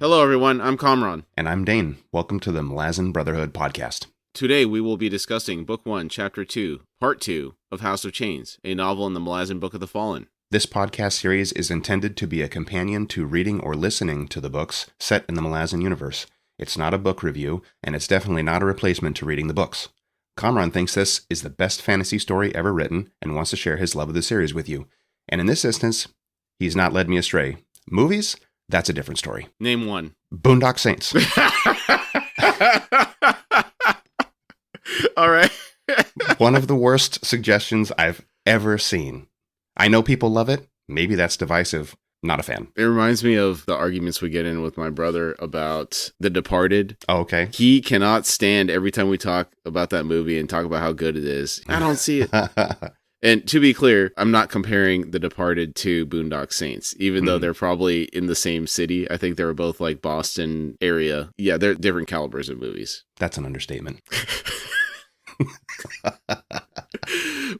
Hello everyone, I'm Kamraun. And I'm Dane. Welcome to the Malazan Brotherhood podcast. Today we will be discussing Book 1, Chapter 2, Part 2 of House of Chains, a novel in the Malazan Book of the Fallen. This podcast series is intended to be a companion to reading or listening to the books set in the Malazan universe. It's not a book review, and it's definitely not a replacement to reading the books. Kamraun thinks this is the best fantasy story ever written and wants to share his love of the series with you. And in this instance, he's not led me astray. Movies? That's a different story. Name one. Boondock Saints. All right. One of the worst suggestions I've ever seen. I know people love it. Maybe that's divisive. Not a fan. It reminds me of the arguments we get in with my brother about The Departed. Oh, okay. He cannot stand every time we talk about that movie and talk about how good it is. I don't see it. And to be clear, I'm not comparing The Departed to Boondock Saints, even though they're probably in the same city. I think they were both like Boston area. Yeah, they're different calibers of movies. That's an understatement.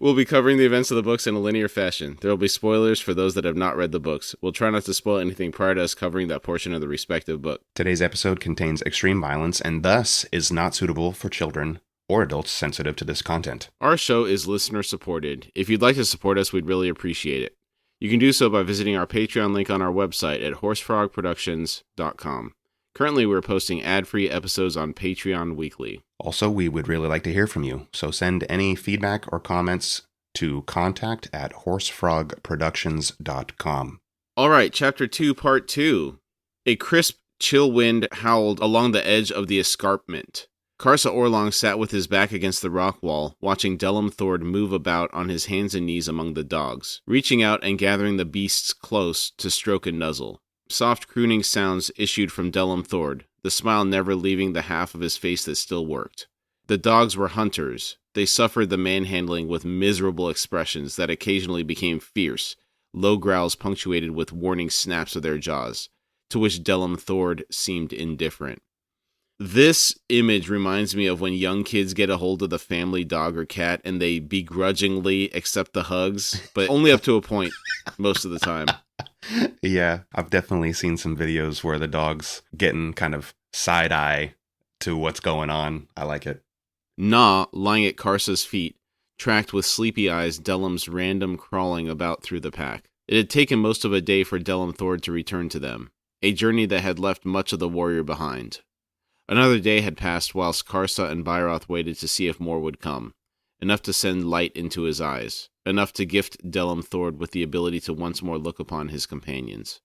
We'll be covering the events of the books in a linear fashion. There will be spoilers for those that have not read the books. We'll try not to spoil anything prior to us covering that portion of the respective book. Today's episode contains extreme violence and thus is not suitable for children or adults sensitive to this content. Our show is listener supported. If you'd like to support us, we'd really appreciate it. You can do so by visiting our Patreon link on our website at horsefrogproductions.com. Currently, we're posting ad-free episodes on Patreon weekly. Also, we would really like to hear from you, so send any feedback or comments to contact@horsefrogproductions.com. All right, Chapter 2, Part 2. A crisp, chill wind howled along the edge of the escarpment. Karsa Orlong sat with his back against the rock wall, watching Delum Thord move about on his hands and knees among the dogs, reaching out and gathering the beasts close to stroke and nuzzle. Soft crooning sounds issued from Delum Thord, the smile never leaving the half of his face that still worked. The dogs were hunters. They suffered the manhandling with miserable expressions that occasionally became fierce, low growls punctuated with warning snaps of their jaws, to which Delum Thord seemed indifferent. This image reminds me of when young kids get a hold of the family dog or cat and they begrudgingly accept the hugs, but only up to a point most of the time. Yeah, I've definitely seen some videos where the dog's getting kind of side-eye to what's going on. I like it. Na, lying at Karsa's feet, tracked with sleepy eyes Delum's random crawling about through the pack. It had taken most of a day for Delum Thord to return to them, a journey that had left much of the warrior behind. Another day had passed whilst Karsa and Bairoth waited to see if more would come, enough to send light into his eyes, enough to gift Delum Thord with the ability to once more look upon his companions.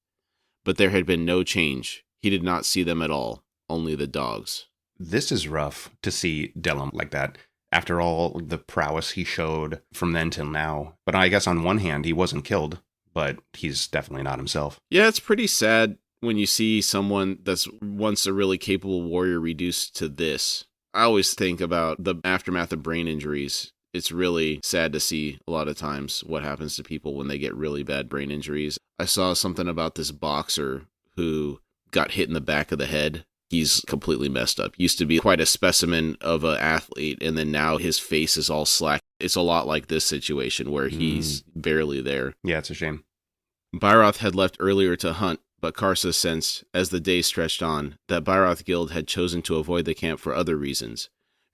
But there had been no change. He did not see them at all, only the dogs. This is rough to see Delum like that, after all the prowess he showed from then till now. But I guess on one hand, he wasn't killed, but he's definitely not himself. Yeah, it's pretty sad when you see someone that's once a really capable warrior reduced to this. I always think about the aftermath of brain injuries. It's really sad to see a lot of times what happens to people when they get really bad brain injuries. I saw something about this boxer who got hit in the back of the head. He's completely messed up. Used to be quite a specimen of an athlete, and then now his face is all slack. It's a lot like this situation where he's barely there. Yeah, it's a shame. Bairoth had left earlier to hunt, but Karsa sensed, as the day stretched on, that Bairoth Guild had chosen to avoid the camp for other reasons.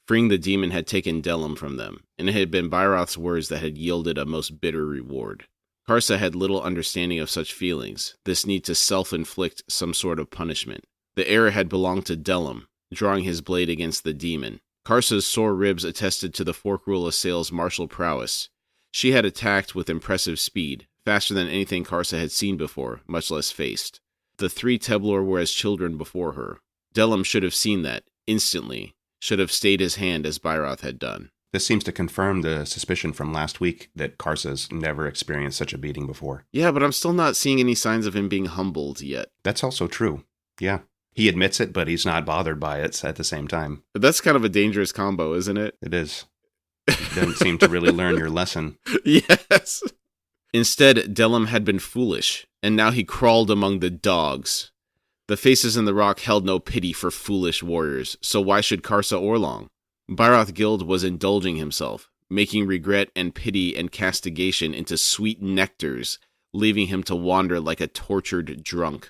Freeing the demon had taken Delum from them, and it had been Bairoth's words that had yielded a most bitter reward. Karsa had little understanding of such feelings, this need to self-inflict some sort of punishment. The error had belonged to Delum, drawing his blade against the demon. Karsa's sore ribs attested to the Forkrule Assail's martial prowess. She had attacked with impressive speed, faster than anything Karsa had seen before, much less faced. The three Teblor were as children before her. Delum should have seen that, instantly, should have stayed his hand as Bairoth had done. This seems to confirm the suspicion from last week that Karsa's never experienced such a beating before. Yeah, but I'm still not seeing any signs of him being humbled yet. That's also true. Yeah. He admits it, but he's not bothered by it at the same time. That's kind of a dangerous combo, isn't it? It is. You don't seem to really learn your lesson. Yes. Instead, Delum had been foolish, and now he crawled among the dogs. The faces in the rock held no pity for foolish warriors, so why should Karsa Orlong? Bairoth Guild was indulging himself, making regret and pity and castigation into sweet nectars, leaving him to wander like a tortured drunk.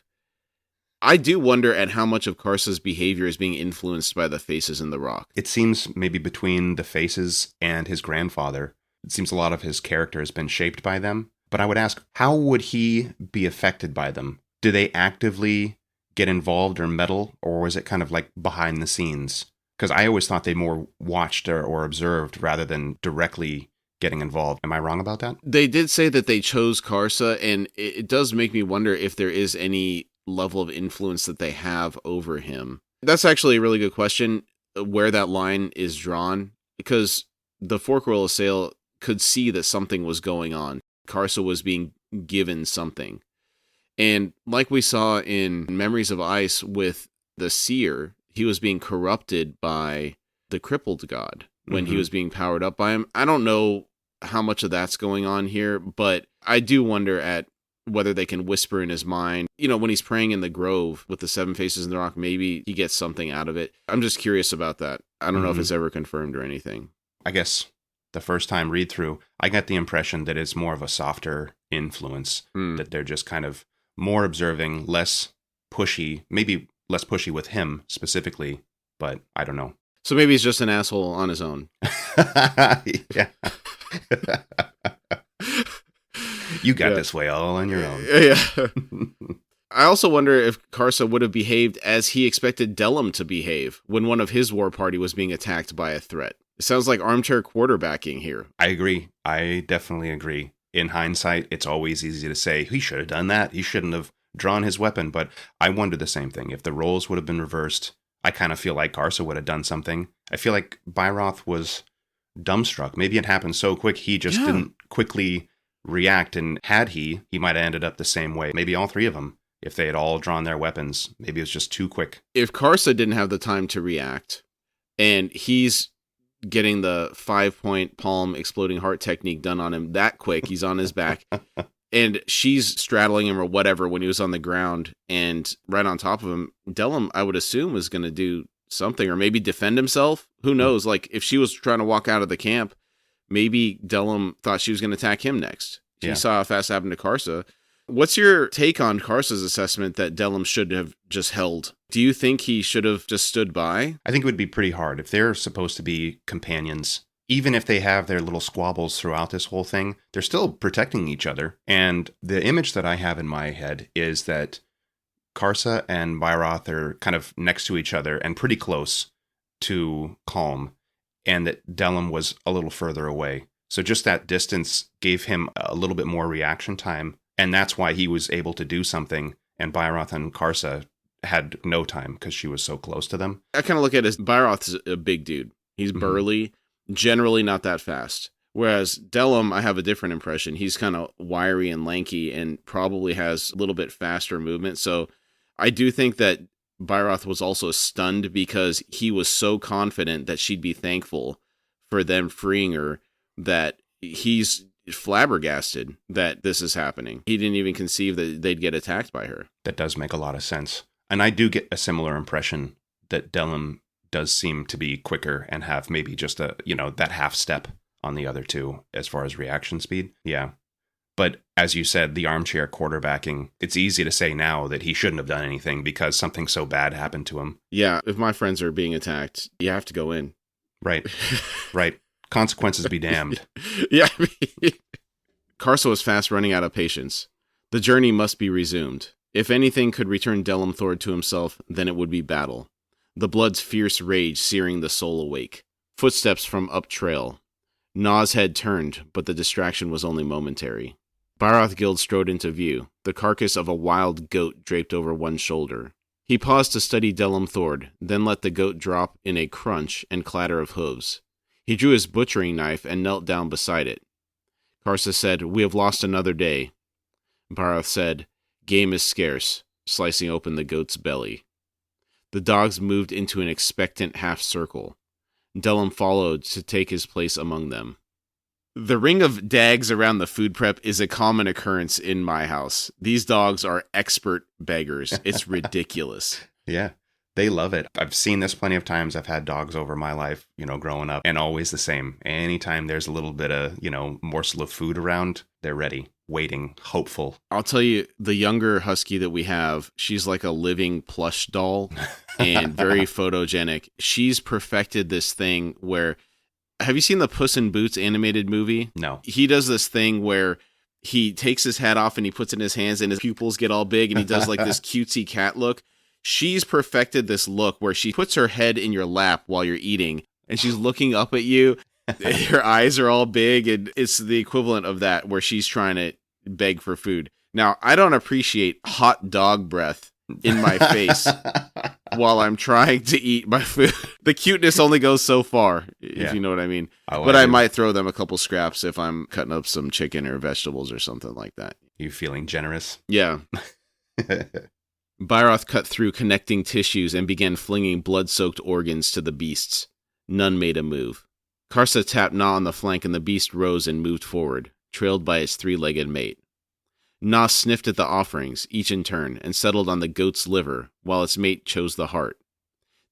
I do wonder at how much of Karsa's behavior is being influenced by the faces in the rock. It seems maybe between the faces and his grandfather, it seems a lot of his character has been shaped by them. But I would ask, how would he be affected by them? Do they actively get involved or meddle, or was it kind of like behind the scenes? Because I always thought they more watched or observed rather than directly getting involved. Am I wrong about that? They did say that they chose Karsa, and it does make me wonder if there is any level of influence that they have over him. That's actually a really good question, where that line is drawn, because the Fork Royal Assail could see that something was going on. Karsa was being given something. And like we saw in Memories of Ice with the Seer, he was being corrupted by the crippled god when he was being powered up by him. I don't know how much of that's going on here, but I do wonder at whether they can whisper in his mind. You know, when he's praying in the grove with the seven faces in the rock, maybe he gets something out of it. I'm just curious about that. I don't know if it's ever confirmed or anything. I guess the first time read through, I got the impression that it's more of a softer influence, that they're just kind of more observing, less pushy, maybe less pushy with him specifically, but I don't know. So maybe he's just an asshole on his own. Yeah. You got this way all on your own. Yeah. I also wonder if Karsa would have behaved as he expected Dellum to behave when one of his war party was being attacked by a threat. It sounds like armchair quarterbacking here. I agree. I definitely agree. In hindsight, it's always easy to say, he should have done that. He shouldn't have drawn his weapon. But I wonder the same thing. If the roles would have been reversed, I kind of feel like Karsa would have done something. I feel like Bairoth was dumbstruck. Maybe it happened so quick, he just didn't quickly react. And had he might have ended up the same way. Maybe all three of them, if they had all drawn their weapons. Maybe it was just too quick. If Karsa didn't have the time to react, and he's getting the 5-point palm exploding heart technique done on him that quick, he's on his back, and she's straddling him or whatever when he was on the ground and right on top of him, Dellum, I would assume, was going to do something or maybe defend himself. Who knows? Like, if she was trying to walk out of the camp, maybe Dellum thought she was going to attack him next. She saw how fast it happened to Karsa. What's your take on Karsa's assessment that Dellum should have just held? Do you think he should have just stood by? I think it would be pretty hard. If they're supposed to be companions, even if they have their little squabbles throughout this whole thing, they're still protecting each other. And the image that I have in my head is that Karsa and Bairoth are kind of next to each other and pretty close to Calm, and that Dellum was a little further away. So just that distance gave him a little bit more reaction time. And that's why he was able to do something, and Bairoth and Karsa had no time because she was so close to them. I kind of look at it as Bairoth's a big dude. He's burly, generally not that fast. Whereas Dellum, I have a different impression. He's kind of wiry and lanky and probably has a little bit faster movement. So I do think that Bairoth was also stunned because he was so confident that she'd be thankful for them freeing her that he's flabbergasted that this is happening. He didn't even conceive that they'd get attacked by her. That does make a lot of sense. And I do get a similar impression that Dellum does seem to be quicker and have maybe just that half step on the other two as far as reaction speed. Yeah. But as you said, the armchair quarterbacking, it's easy to say now that he shouldn't have done anything because something so bad happened to him. Yeah. If my friends are being attacked, you have to go in. Right. Right. Consequences be damned. Yeah. Karsa was fast running out of patience. The journey must be resumed. If anything could return Dellum Thord to himself, then it would be battle. The blood's fierce rage searing the soul awake. Footsteps from up trail. Naw's head turned, but the distraction was only momentary. Bairoth Guild strode into view, the carcass of a wild goat draped over one shoulder. He paused to study Dellum Thord, then let the goat drop in a crunch and clatter of hooves. He drew his butchering knife and knelt down beside it. Karsa said, "We have lost another day." Bairoth said, "Game is scarce," slicing open the goat's belly. The dogs moved into an expectant half-circle. Dellum followed to take his place among them. The ring of dags around the food prep is a common occurrence in my house. These dogs are expert beggars. It's ridiculous. Yeah. They love it. I've seen this plenty of times. I've had dogs over my life, growing up, and always the same. Anytime there's a little bit of, morsel of food around, they're ready, waiting, hopeful. I'll tell you, the younger husky that we have, she's like a living plush doll and very photogenic. She's perfected this thing where, have you seen the Puss in Boots animated movie? No. He does this thing where he takes his hat off and he puts it in his hands and his pupils get all big and he does like this cutesy cat look. She's perfected this look where she puts her head in your lap while you're eating and she's looking up at you. Her eyes are all big and it's the equivalent of that where she's trying to beg for food. Now, I don't appreciate hot dog breath in my face while I'm trying to eat my food. The cuteness only goes so far, if you know what I mean. Oh, but I might throw them a couple scraps if I'm cutting up some chicken or vegetables or something like that. You feeling generous? Yeah. Byroth cut through connecting tissues and began flinging blood-soaked organs to the beasts. None made a move. Karsa tapped Na on the flank and the beast rose and moved forward, trailed by its three-legged mate. Na sniffed at the offerings, each in turn, and settled on the goat's liver, while its mate chose the heart.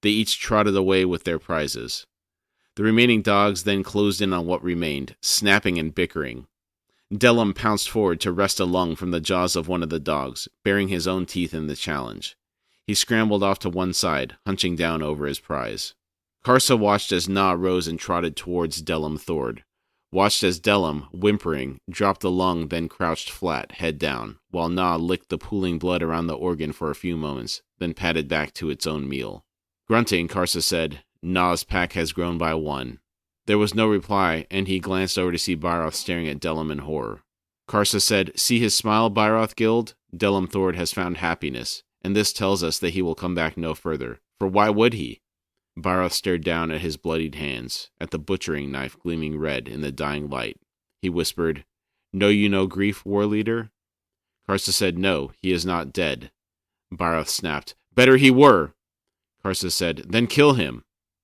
They each trotted away with their prizes. The remaining dogs then closed in on what remained, snapping and bickering. Dellum pounced forward to wrest a lung from the jaws of one of the dogs, bearing his own teeth in the challenge. He scrambled off to one side, hunching down over his prize. Karsa watched as Na rose and trotted towards Dellum Thord. Watched as Dellum, whimpering, dropped the lung, then crouched flat, head down, while Na licked the pooling blood around the organ for a few moments, then padded back to its own meal. Grunting, Karsa said, "Na's pack has grown by one." There was no reply, and he glanced over to see Byroth staring at Dellum in horror. Karsa said, "See his smile, Byroth Guild? Dellum Thord has found happiness, and this tells us that he will come back no further. For why would he?" Byroth stared down at his bloodied hands, at the butchering knife gleaming red in the dying light. He whispered, "Know you no grief, war leader?" Karsa said, "No, he is not dead." Byroth snapped, "Better he were!" Karsa said, "Then kill him."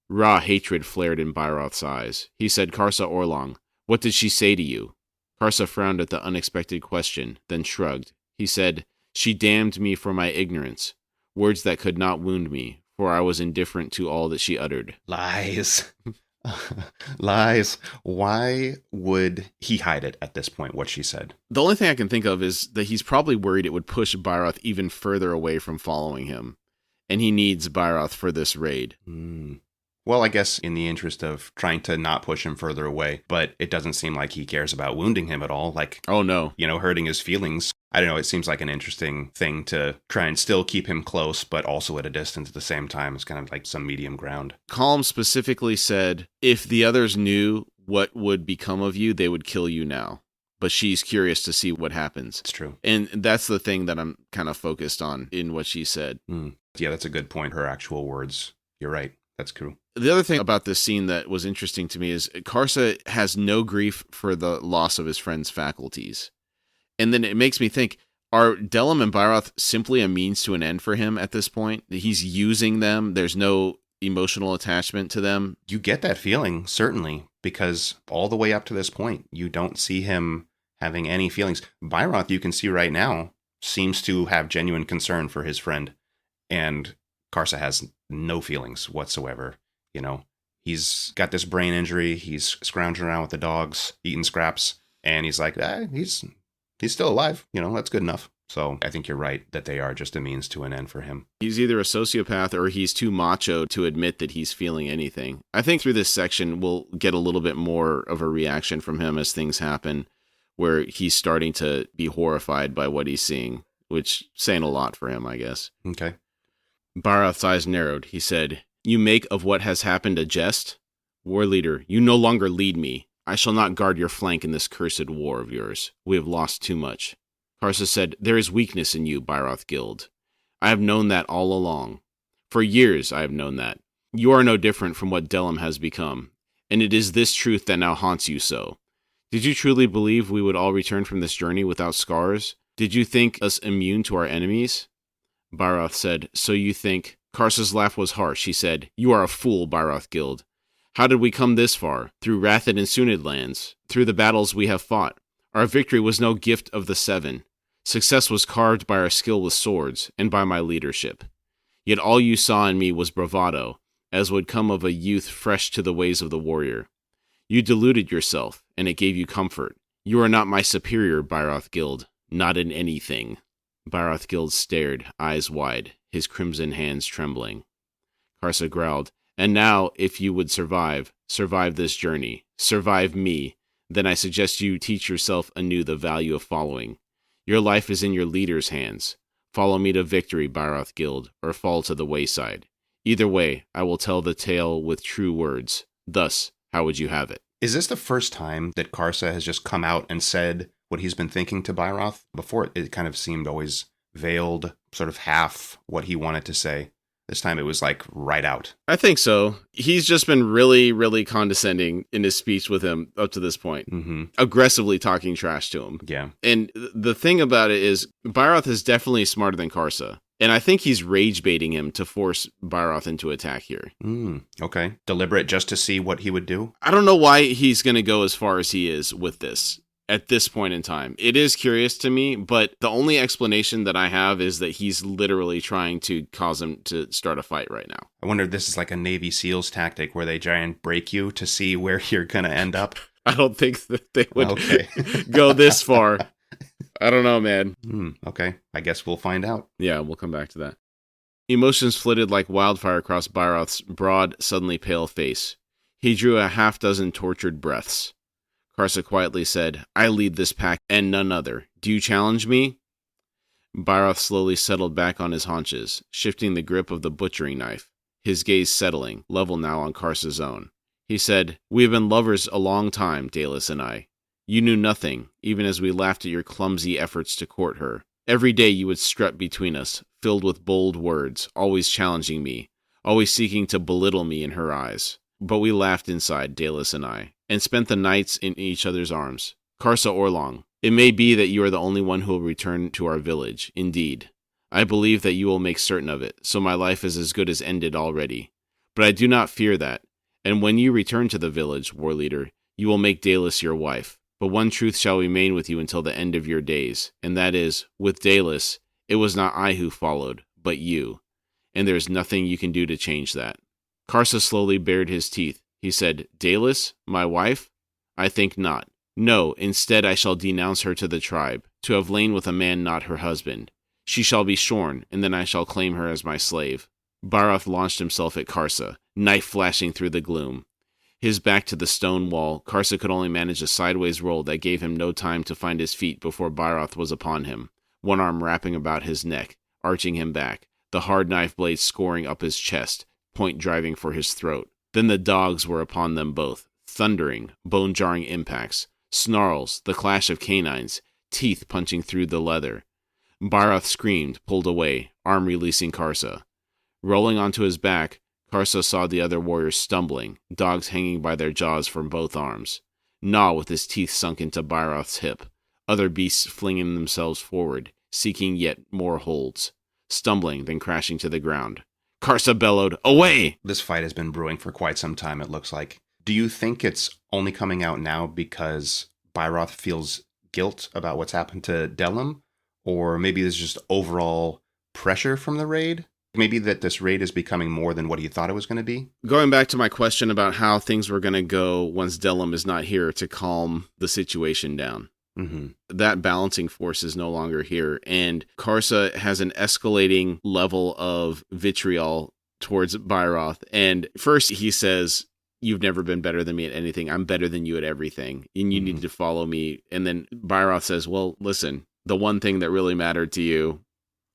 Raw hatred flared in Byroth's eyes. He said, "Karsa Orlong, what did she say to you?" Karsa frowned at the unexpected question, then shrugged. He said, "She damned me for my ignorance, words that could not wound me, for I was indifferent to all that she uttered." Lies. Lies. Why would he hide it at this point, what she said? The only thing I can think of is that he's probably worried it would push Byroth even further away from following him, and he needs Byroth for this raid. Well, I guess in the interest of trying to not push him further away, but it doesn't seem like he cares about wounding him at all. Like, oh no, hurting his feelings. I don't know. It seems like an interesting thing to try and still keep him close, but also at a distance at the same time. It's kind of like some medium ground. Calm specifically said, if the others knew what would become of you, they would kill you now. But she's curious to see what happens. It's true. And that's the thing that I'm kind of focused on in what she said. Yeah, that's a good point. Her actual words. You're right. That's true. The other thing about this scene that was interesting to me is Karsa has no grief for the loss of his friend's faculties. And then it makes me think, are Dellum and Byroth simply a means to an end for him at this point? He's using them. There's no emotional attachment to them. You get that feeling, certainly, because all the way up to this point, you don't see him having any feelings. Byroth, you can see right now, seems to have genuine concern for his friend. And Karsa has no feelings whatsoever. He's got this brain injury. He's scrounging around with the dogs, eating scraps. And he's like, he's still alive. That's good enough. So I think you're right that they are just a means to an end for him. He's either a sociopath or he's too macho to admit that he's feeling anything. I think through this section, we'll get a little bit more of a reaction from him as things happen, where he's starting to be horrified by what he's seeing, which saying a lot for him, I guess. Okay. Byroth's eyes narrowed. He said, "You make of what has happened a jest? War leader, you no longer lead me. I shall not guard your flank in this cursed war of yours. We have lost too much." Karsa said, "There is weakness in you, Byroth Guild. I have known that all along. For years I have known that. You are no different from what Dellum has become, and it is this truth that now haunts you so. Did you truly believe we would all return from this journey without scars? Did you think us immune to our enemies?" Byroth said, "So you think..." Karsa's laugh was harsh. He said, "You are a fool, Byroth Guild. How did we come this far? Through Rathid and Sunid lands, through the battles we have fought. Our victory was no gift of the Seven. Success was carved by our skill with swords, and by my leadership. Yet all you saw in me was bravado, as would come of a youth fresh to the ways of the warrior. You deluded yourself, and it gave you comfort. You are not my superior, Byroth Guild, not in anything. Byroth Guild stared, eyes wide, his crimson hands trembling. Karsa growled, and now, if you would survive this journey, survive me, then I suggest you teach yourself anew the value of following. Your life is in your leader's hands. Follow me to victory, Byroth Guild, or fall to the wayside. Either way, I will tell the tale with true words. Thus, how would you have it? Is this the first time that Karsa has just come out and said what he's been thinking to Byroth? Before, it kind of seemed always veiled, sort of half what he wanted to say. This time it was like right out. I think so. He's just been really, really condescending in his speech with him up to this point. Mm-hmm. Aggressively talking trash to him. Yeah. And the thing about it is, Byroth is definitely smarter than Karsa. And I think he's rage baiting him to force Byroth into attack here. Okay. Deliberate just to see what he would do? I don't know why he's going to go as far as he is with this at this point in time. It is curious to me, but the only explanation that I have is that he's literally trying to cause him to start a fight right now. I wonder if this is like a Navy SEALs tactic where they try and break you to see where you're going to end up. I don't think that they would go this far. I don't know, man. Okay. I guess we'll find out. Yeah, we'll come back to that. Emotions flitted like wildfire across Byroth's broad, suddenly pale face. He drew a half-dozen tortured breaths. Karsa quietly said, I lead this pack and none other. Do you challenge me? Byroth slowly settled back on his haunches, shifting the grip of the butchering knife, his gaze settling, level now on Karsa's own. He said, We have been lovers a long time, Dallas and I. You knew nothing, even as we laughed at your clumsy efforts to court her. Every day you would strut between us, filled with bold words, always challenging me, always seeking to belittle me in her eyes. But we laughed inside, Dallas and I, and spent the nights in each other's arms. Karsa Orlong, it may be that you are the only one who will return to our village, indeed. I believe that you will make certain of it, so my life is as good as ended already. But I do not fear that, and when you return to the village, war leader, you will make Dallas your wife. But one truth shall remain with you until the end of your days, and that is, with Dallas, it was not I who followed, but you. And there is nothing you can do to change that. Karsa slowly bared his teeth. He said, Dallas, my wife? I think not. No, instead I shall denounce her to the tribe, to have lain with a man not her husband. She shall be shorn, and then I shall claim her as my slave. Byroth launched himself at Karsa, knife flashing through the gloom. His back to the stone wall, Karsa could only manage a sideways roll that gave him no time to find his feet before Byroth was upon him, one arm wrapping about his neck, arching him back, the hard knife blade scoring up his chest, point driving for his throat. Then the dogs were upon them both, thundering, bone-jarring impacts, snarls, the clash of canines, teeth punching through the leather. Byroth screamed, pulled away, arm releasing Karsa. Rolling onto his back, Karsa saw the other warriors stumbling, dogs hanging by their jaws from both arms. Gnaw with his teeth sunk into Byroth's hip, other beasts flinging themselves forward, seeking yet more holds, stumbling, then crashing to the ground. Karsa bellowed, Away! This fight has been brewing for quite some time, it looks like. Do you think it's only coming out now because Byroth feels guilt about what's happened to Delum? Or maybe there's just overall pressure from the raid? Maybe that this raid is becoming more than what he thought it was going to be? Going back to my question about how things were going to go once Delum is not here to calm the situation down. Mm-hmm. That balancing force is no longer here. And Karsa has an escalating level of vitriol towards Byroth. And first he says, You've never been better than me at anything. I'm better than you at everything. And you need to follow me. And then Byroth says, well, listen, the one thing that really mattered to you,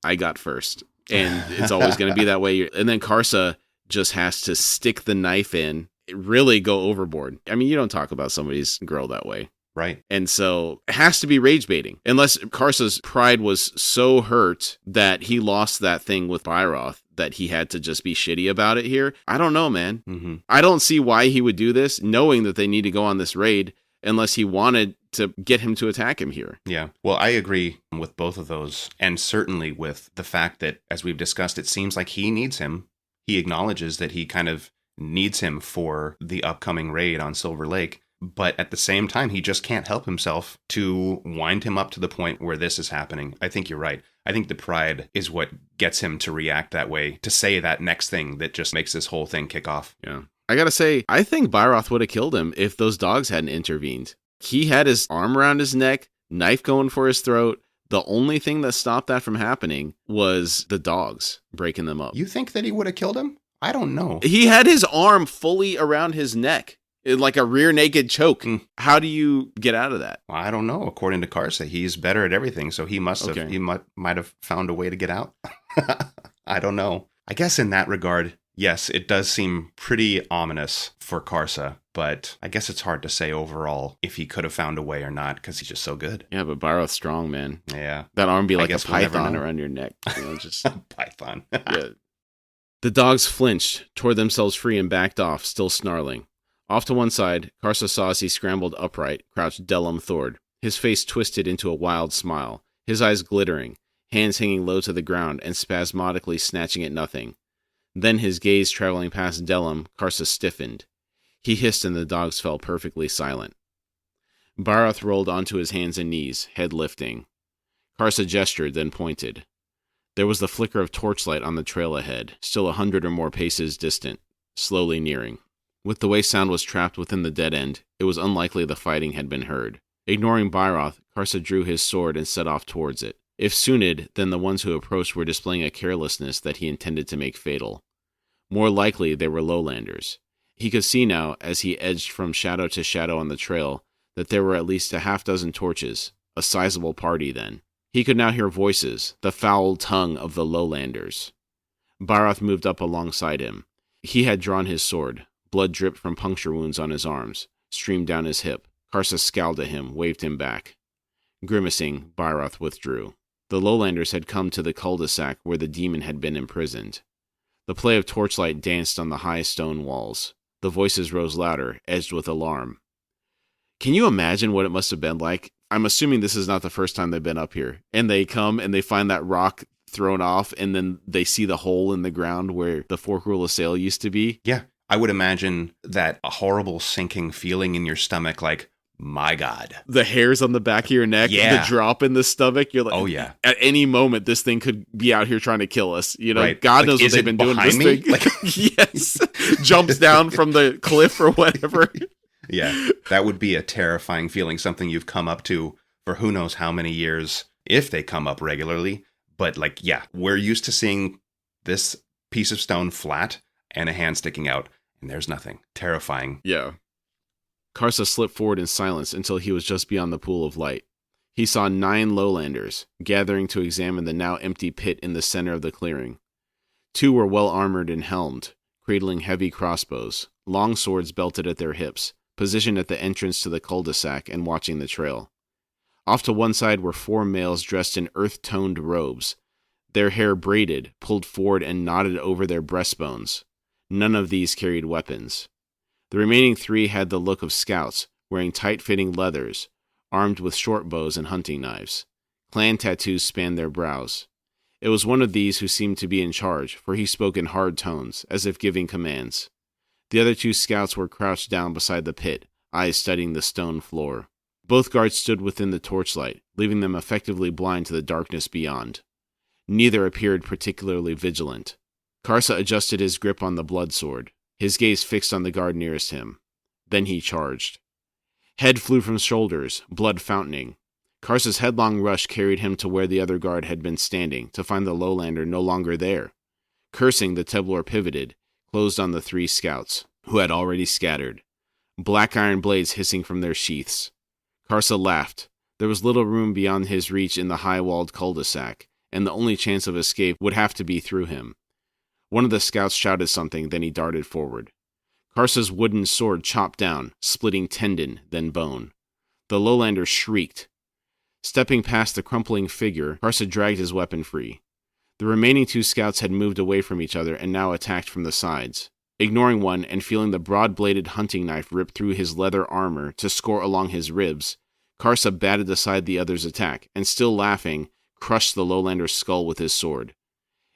I got first. And it's always going to be that way. And then Karsa just has to stick the knife in, really go overboard. I mean, you don't talk about somebody's girl that way. Right. And so it has to be rage baiting. Unless Karsa's pride was so hurt that he lost that thing with Byroth that he had to just be shitty about it here. I don't know, man. Mm-hmm. I don't see why he would do this, knowing that they need to go on this raid, unless he wanted to get him to attack him here. Yeah. Well, I agree with both of those. And certainly with the fact that, as we've discussed, it seems like he needs him. He acknowledges that he kind of needs him for the upcoming raid on Silver Lake. but at the same time, he just can't help himself to wind him up to the point where this is happening. I think you're right. I think the pride is what gets him to react that way, to say that next thing that just makes this whole thing kick off. Yeah. I gotta say, I think Byroth would have killed him if those dogs hadn't intervened. He had his arm around his neck, knife going for his throat. The only thing that stopped that from happening was the dogs breaking them up. You think that he would have killed him? I don't know. He had his arm fully around his neck, like a rear naked choke. How do you get out of that? Well, I don't know. According to Karsa, he's better at everything, so he must have. He might have found a way to get out. I don't know. I guess in that regard, yes, it does seem pretty ominous for Karsa, but I guess it's hard to say overall if he could have found a way or not, because he's just so good. Yeah, but Byroth's strong, man. Yeah. That arm be like a python around your neck. You know, just python. Yeah. The dogs flinched, tore themselves free, and backed off, still snarling. Off to one side, Karsa saw as he scrambled upright, crouched Delum Thord, his face twisted into a wild smile, his eyes glittering, hands hanging low to the ground and spasmodically snatching at nothing. Then his gaze traveling past Delum, Karsa stiffened. He hissed and the dogs fell perfectly silent. Byroth rolled onto his hands and knees, head lifting. Karsa gestured, then pointed. There was the flicker of torchlight on the trail ahead, still 100 or more paces distant, slowly nearing. With the way sound was trapped within the dead end, it was unlikely the fighting had been heard. Ignoring Byroth, Karsa drew his sword and set off towards it. If Sunid, then the ones who approached were displaying a carelessness that he intended to make fatal. More likely they were lowlanders. He could see now, as he edged from shadow to shadow on the trail, that there were at least a half-dozen torches, a sizable party then. He could now hear voices, the foul tongue of the lowlanders. Byroth moved up alongside him. He had drawn his sword. Blood dripped from puncture wounds on his arms, streamed down his hip. Karsa scowled at him, waved him back. Grimacing, Byroth withdrew. The lowlanders had come to the cul-de-sac where the demon had been imprisoned. The play of torchlight danced on the high stone walls. The voices rose louder, edged with alarm. Can you imagine what it must have been like? I'm assuming this is not the first time they've been up here. And they come and they find that rock thrown off, and then they see the hole in the ground where the Fork Rule of Sail used to be. Yeah, I would imagine that a horrible sinking feeling in your stomach, like, my God. The hairs on the back of your neck, the drop in the stomach. You're like, oh yeah. At any moment, this thing could be out here trying to kill us. You know, right. God knows what they've been doing to this thing. Like, yes. Jumps down from the cliff or whatever. Yeah, that would be a terrifying feeling, something you've come up to for who knows how many years, if they come up regularly. But like, yeah, we're used to seeing this piece of stone flat and a hand sticking out, and there's nothing. Terrifying. Yeah. Karsa slipped forward in silence until he was just beyond the pool of light. He saw 9 lowlanders, gathering to examine the now empty pit in the center of the clearing. 2 were well armored and helmed, cradling heavy crossbows, long swords belted at their hips, positioned at the entrance to the cul-de-sac and watching the trail. Off to one side were 4 males dressed in earth-toned robes, their hair braided, pulled forward and knotted over their breastbones. None of these carried weapons. The remaining 3 had the look of scouts, wearing tight-fitting leathers, armed with short bows and hunting knives. Clan tattoos spanned their brows. It was one of these who seemed to be in charge, for he spoke in hard tones, as if giving commands. The other 2 scouts were crouched down beside the pit, eyes studying the stone floor. Both guards stood within the torchlight, leaving them effectively blind to the darkness beyond. Neither appeared particularly vigilant. Karsa adjusted his grip on the blood sword, his gaze fixed on the guard nearest him. Then he charged. Head flew from shoulders, blood fountaining. Karsa's headlong rush carried him to where the other guard had been standing, to find the lowlander no longer there. Cursing, the Teblor pivoted, closed on the 3 scouts, who had already scattered, black iron blades hissing from their sheaths. Karsa laughed. There was little room beyond his reach in the high-walled cul-de-sac, and the only chance of escape would have to be through him. One of the scouts shouted something, then he darted forward. Karsa's wooden sword chopped down, splitting tendon, then bone. The lowlander shrieked. Stepping past the crumpling figure, Karsa dragged his weapon free. The remaining 2 scouts had moved away from each other and now attacked from the sides. Ignoring one and feeling the broad-bladed hunting knife rip through his leather armor to score along his ribs, Karsa batted aside the other's attack and, still laughing, crushed the lowlander's skull with his sword.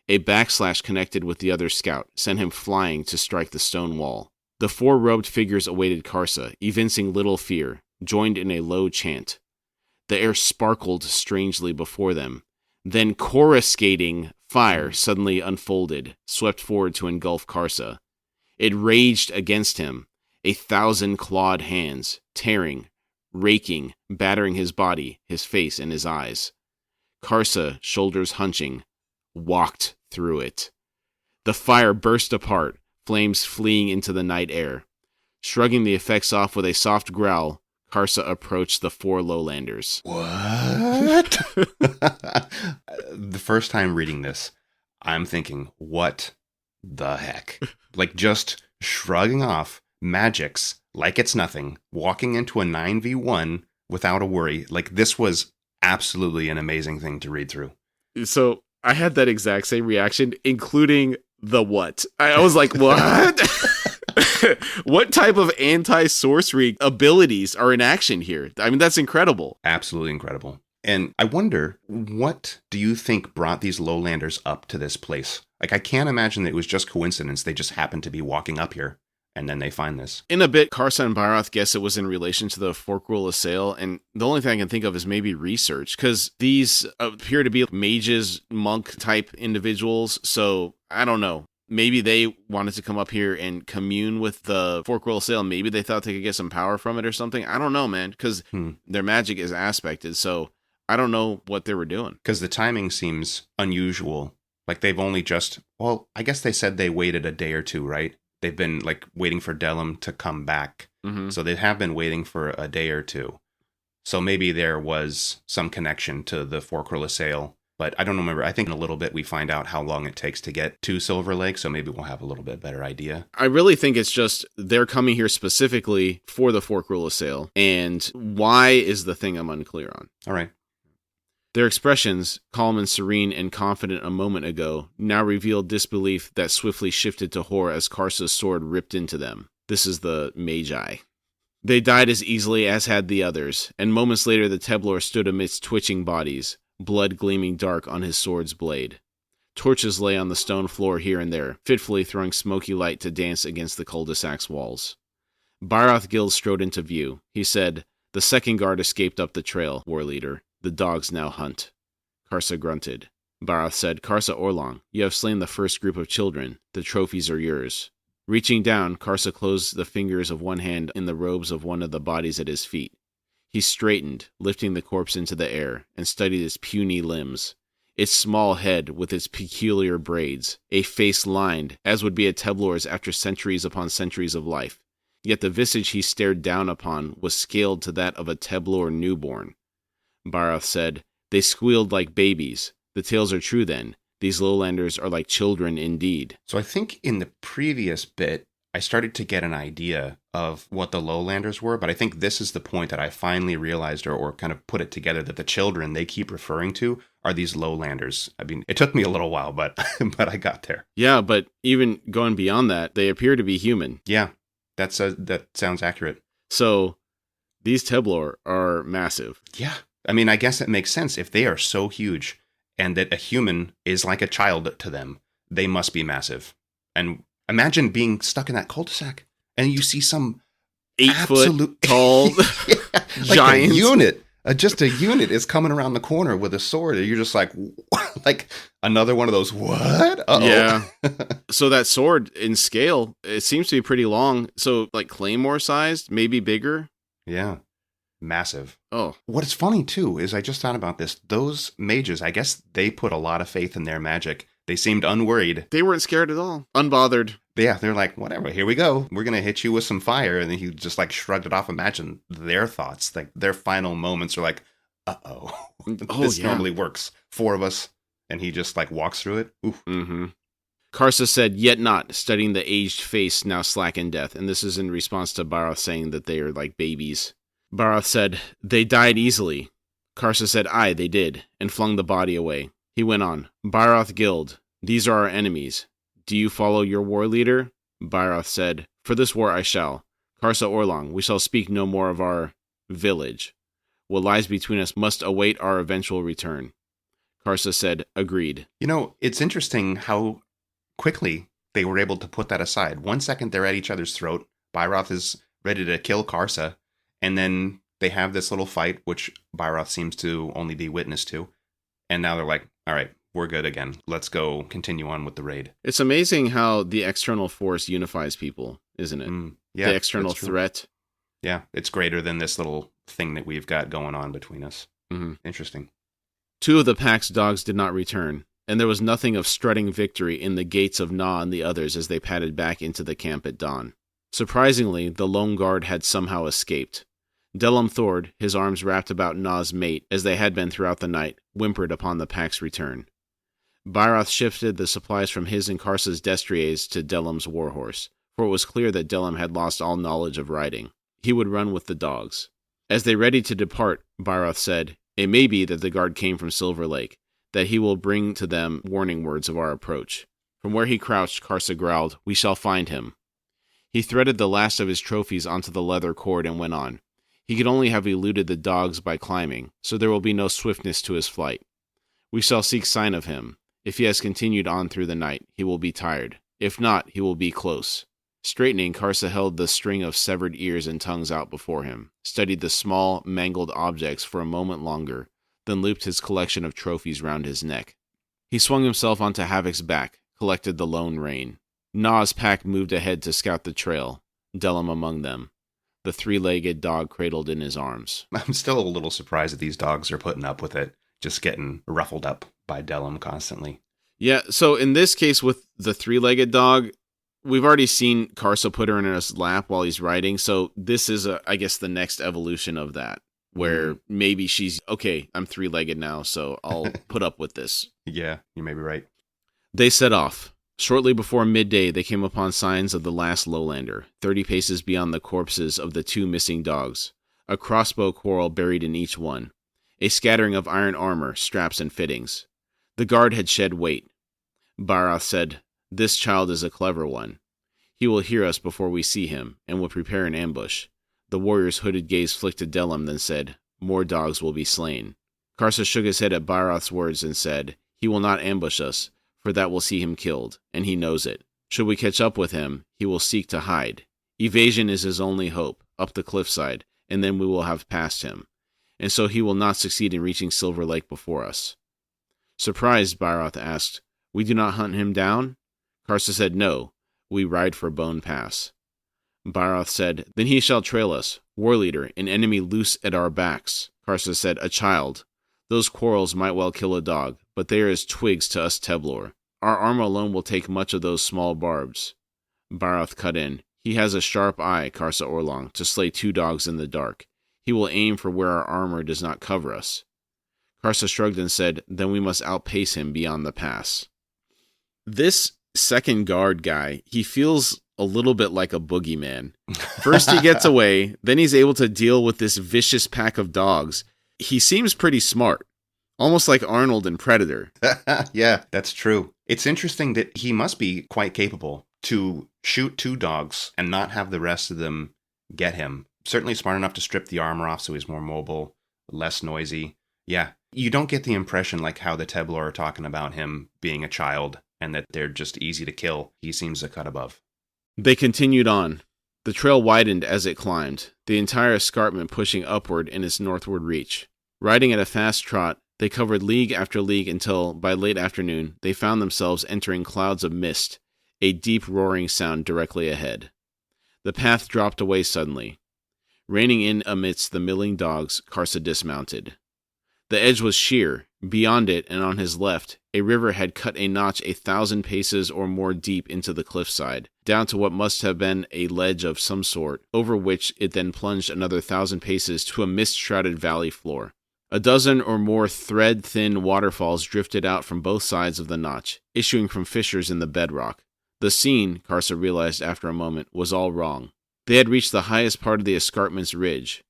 A backslash connected with the other scout, sent him flying to strike the stone wall. The 4 robed figures awaited Karsa, evincing little fear, joined in a low chant. The air sparkled strangely before them. Then coruscating fire suddenly unfolded, swept forward to engulf Karsa. It raged against him, 1,000 clawed hands, tearing, raking, battering his body, his face, and his eyes. Karsa, shoulders hunching, walked through it. The fire burst apart, flames fleeing into the night air. Shrugging the effects off with a soft growl, Karsa approached the 4 lowlanders. What? The first time reading this, I'm thinking, what the heck? Like, just shrugging off magics like it's nothing, walking into a 9v1 without a worry. Like, this was absolutely an amazing thing to read through. So I had that exact same reaction, including the what. I was like, what? What type of anti-sorcery abilities are in action here? I mean, that's incredible. Absolutely incredible. And I wonder, what do you think brought these lowlanders up to this place? Like, I can't imagine that it was just coincidence. They just happened to be walking up here, and then they find this. In a bit, Karsa and Bairoth guess it was in relation to the Fork-Rule Assail, and the only thing I can think of is maybe research, because these appear to be mages, monk-type individuals, so I don't know. Maybe they wanted to come up here and commune with the Fork-Rule Assail. Maybe they thought they could get some power from it or something. I don't know, man, because their magic is aspected, so I don't know what they were doing. Because the timing seems unusual. Like, they've only just, well, I guess they said they waited a day or two, right? They've been, like, waiting for Delum to come back. Mm-hmm. So they have been waiting for a day or two. So maybe there was some connection to the Fork-Rule Assail. But I don't remember. I think in a little bit we find out how long it takes to get to Silver Lake, so maybe we'll have a little bit better idea. I really think it's just they're coming here specifically for the Fork-Rule Assail, and why is the thing I'm unclear on. All right. Their expressions, calm and serene and confident a moment ago, now revealed disbelief that swiftly shifted to horror as Karsa's sword ripped into them. This is the Magi. They died as easily as had the others, and moments later the Teblor stood amidst twitching bodies, blood gleaming dark on his sword's blade. Torches lay on the stone floor here and there, fitfully throwing smoky light to dance against the cul-de-sac's walls. Bairoth Guild strode into view. He said, "The second guard escaped up the trail, war leader. The dogs now hunt." Karsa grunted. Bairoth said, "Karsa Orlong, you have slain the first group of children. The trophies are yours." Reaching down, Karsa closed the fingers of one hand in the robes of one of the bodies at his feet. He straightened, lifting the corpse into the air, and studied its puny limbs. Its small head with its peculiar braids, a face lined, as would be a Teblor's after centuries upon centuries of life. Yet the visage he stared down upon was scaled to that of a Teblor newborn. Bairoth said, "They squealed like babies. The tales are true then. These lowlanders are like children indeed." So I think in the previous bit, I started to get an idea of what the lowlanders were, but I think this is the point that I finally realized or kind of put it together, that the children they keep referring to are these lowlanders. I mean, it took me a little while, but but I got there. Yeah, but even going beyond that, they appear to be human. Yeah, that sounds accurate. So these Teblor are massive. Yeah. I mean, I guess it makes sense. If they are so huge and that a human is like a child to them, they must be massive. And imagine being stuck in that cul-de-sac and you see some 8-foot tall giant unit. Just a unit is coming around the corner with a sword. And you're just like, what? Like another one of those, what? Uh-oh. Yeah. So that sword in scale, it seems to be pretty long. So like Claymore sized, maybe bigger. Yeah. Massive. Oh. What is funny too is I just thought about this. Those mages, I guess they put a lot of faith in their magic. They seemed unworried. They weren't scared at all. Unbothered. Yeah, they're like, whatever, here we go. We're going to hit you with some fire. And then he just like shrugged it off. Imagine their thoughts. Like their final moments are like, uh-oh. This normally works. 4 of us. And he just like walks through it. Oof. Mm-hmm. Karsa said, "Yet not," studying the aged face now slack in death. And this is in response to Bairoth saying that they are like babies. Bairoth said, "They died easily." Karsa said, "Aye, they did," and flung the body away. He went on, "Bairoth Guild, these are our enemies. Do you follow your war leader?" Bairoth said, "For this war I shall. Karsa Orlong, we shall speak no more of our village. What lies between us must await our eventual return." Karsa said, "Agreed." You know, it's interesting how quickly they were able to put that aside. 1 second they're at each other's throat. Byroth is ready to kill Karsa. And then they have this little fight, which Byroth seems to only be witness to. And now they're like, all right, we're good again. Let's go continue on with the raid. It's amazing how the external force unifies people, isn't it? Yeah, the external threat. Yeah, it's greater than this little thing that we've got going on between us. Mm-hmm. Interesting. 2 of the pack's dogs did not return, and there was nothing of strutting victory in the gaits of Na and the others as they padded back into the camp at dawn. Surprisingly, the lone guard had somehow escaped. Dellum Thord, his arms wrapped about Na's mate, as they had been throughout the night, whimpered upon the pack's return. Byroth shifted the supplies from his and Karsa's destriers to Dellum's warhorse, for it was clear that Dellum had lost all knowledge of riding. He would run with the dogs. As they readied to depart, Byroth said, "It may be that the guard came from Silver Lake, that he will bring to them warning words of our approach." From where he crouched, Karsa growled, "We shall find him." He threaded the last of his trophies onto the leather cord and went on. He could only have eluded the dogs by climbing, so there will be no swiftness to his flight. We shall seek sign of him. If he has continued on through the night, he will be tired. If not, he will be close. Straightening, Karsa held the string of severed ears and tongues out before him, studied the small, mangled objects for a moment longer, then looped his collection of trophies round his neck. He swung himself onto Havoc's back, collected the lone rein. Na's pack moved ahead to scout the trail, Dellum among them, the 3-legged dog cradled in his arms. I'm still a little surprised that these dogs are putting up with it, just getting ruffled up by Dellum constantly. Yeah, so in this case with the 3-legged dog, we've already seen Karsa put her in his lap while he's riding, so this is, I guess, the next evolution of that, where maybe she's, okay, I'm 3-legged now, so I'll put up with this. Yeah, you may be right. They set off. Shortly before midday, they came upon signs of the last lowlander, 30 paces beyond the corpses of the 2 missing dogs, a crossbow quarrel buried in each one, a scattering of iron armor, straps, and fittings. The guard had shed weight. Byroth said, "This child is a clever one. He will hear us before we see him, and will prepare an ambush." The warrior's hooded gaze flicked to Dellum, then said, "More dogs will be slain." Karsa shook his head at Byroth's words and said, "He will not ambush us, for that will see him killed, and he knows it. Should we catch up with him, he will seek to hide. Evasion is his only hope, up the cliffside, and then we will have passed him. And so he will not succeed in reaching Silver Lake before us." Surprised, Byroth asked, "We do not hunt him down?" Karsa said, "No, we ride for Bone Pass." Byroth said, "Then he shall trail us, war leader, an enemy loose at our backs." Karsa said, "A child. Those quarrels might well kill a dog, but they are as twigs to us Teblor. Our armor alone will take much of those small barbs." Byroth cut in, "He has a sharp eye, Karsa Orlong, to slay 2 dogs in the dark. He will aim for where our armor does not cover us." Karsa shrugged and said, "Then we must outpace him beyond the pass." This second guard guy, he feels a little bit like a boogeyman. First he gets away, then he's able to deal with this vicious pack of dogs. He seems pretty smart, almost like Arnold in Predator. Yeah, that's true. It's interesting that he must be quite capable to shoot 2 dogs and not have the rest of them get him. Certainly smart enough to strip the armor off so he's more mobile, less noisy. Yeah, you don't get the impression like how the Teblor are talking about him being a child and that they're just easy to kill. He seems a cut above. They continued on. The trail widened as it climbed, the entire escarpment pushing upward in its northward reach. Riding at a fast trot, they covered league after league until, by late afternoon, they found themselves entering clouds of mist, a deep roaring sound directly ahead. The path dropped away suddenly. Reining in amidst the milling dogs, Karsa dismounted. The edge was sheer. Beyond it, and on his left, a river had cut a notch 1,000 paces or more deep into the cliffside, down to what must have been a ledge of some sort, over which it then plunged another 1,000 paces to a mist-shrouded valley floor. A dozen or more thread-thin waterfalls drifted out from both sides of the notch, issuing from fissures in the bedrock. The scene, Karsa realized after a moment, was all wrong. They had reached the highest part of the escarpment's ridge.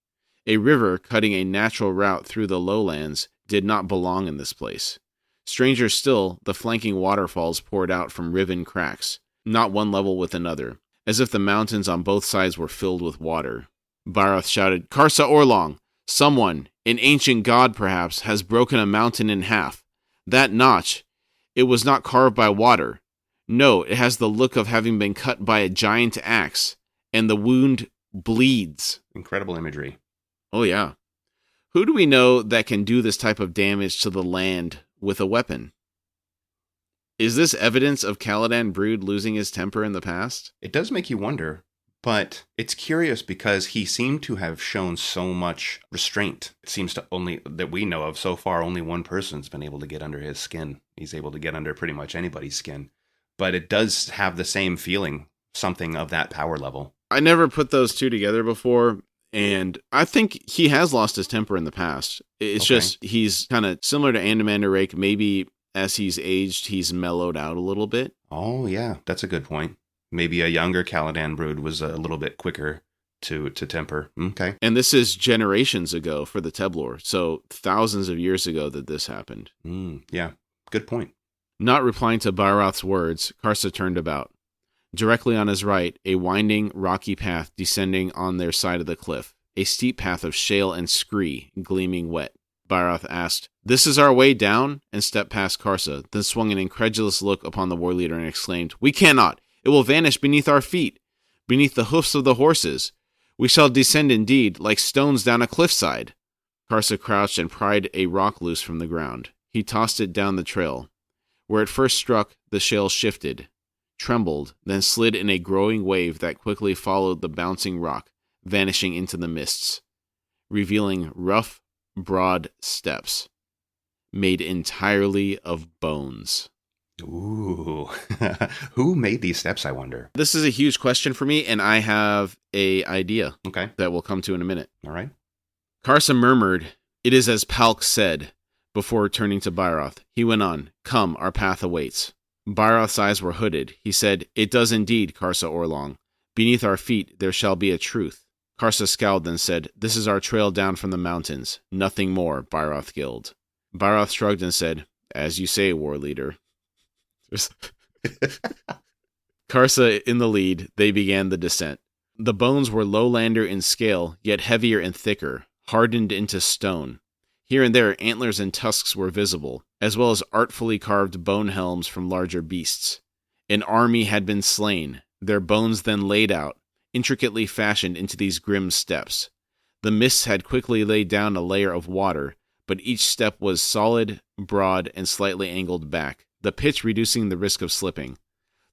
A river, cutting a natural route through the lowlands, did not belong in this place. Stranger still, the flanking waterfalls poured out from riven cracks, not one level with another, as if the mountains on both sides were filled with water. Byroth shouted, "Karsa Orlong! Someone, an ancient god perhaps, has broken a mountain in half. That notch, it was not carved by water. No, it has the look of having been cut by a giant axe, and the wound bleeds. Incredible imagery. Oh, yeah. Who do we know that can do this type of damage to the land with a weapon? Is this evidence of Caladan Brood losing his temper in the past? It does make you wonder, but it's curious because he seemed to have shown so much restraint. It seems to only, that we know of so far, only one person's been able to get under his skin. He's able to get under pretty much anybody's skin. But it does have the same feeling, something of that power level. I never put those two together before, and I think he has lost his temper in the past. It's just he's kind of similar to Andamander Rake. Maybe as he's aged, he's mellowed out a little bit. Oh, yeah, that's a good point. Maybe a younger Caladan Brood was a little bit quicker to temper. Okay. And this is generations ago for the Teblor, so thousands of years ago that this happened. Yeah, good point. Not replying to Bairoth's words, Karsa turned about. Directly on his right, a winding, rocky path descending on their side of the cliff, a steep path of shale and scree, gleaming wet. Bairoth asked, "This is our way down?" and stepped past Karsa, then swung an incredulous look upon the war leader and exclaimed, "We cannot! It will vanish beneath our feet, beneath the hoofs of the horses. We shall descend indeed, like stones down a cliffside." Karsa crouched and pried a rock loose from the ground. He tossed it down the trail. Where it first struck, the shale shifted, trembled, then slid in a growing wave that quickly followed the bouncing rock, vanishing into the mists, revealing rough, broad steps, made entirely of bones. Ooh. Who made these steps, I wonder? This is a huge question for me, and I have an idea that we'll come to in a minute. All right. Karsa murmured, "It is as Palk said," before turning to Bairoth. He went on, "Come, our path awaits." Bairoth's eyes were hooded. He said, "It does indeed, Karsa Orlong. Beneath our feet there shall be a truth." Karsa scowled, then said, "This is our trail down from the mountains. Nothing more, Bairoth Guild." Bairoth shrugged and said, "As you say, war leader." Karsa in the lead, they began the descent. The bones were lowlander in scale, yet heavier and thicker, hardened into stone. Here and there, antlers and tusks were visible, as well as artfully carved bone helms from larger beasts. An army had been slain, their bones then laid out, intricately fashioned into these grim steps. The mists had quickly laid down a layer of water, but each step was solid, broad, and slightly angled back, the pitch reducing the risk of slipping.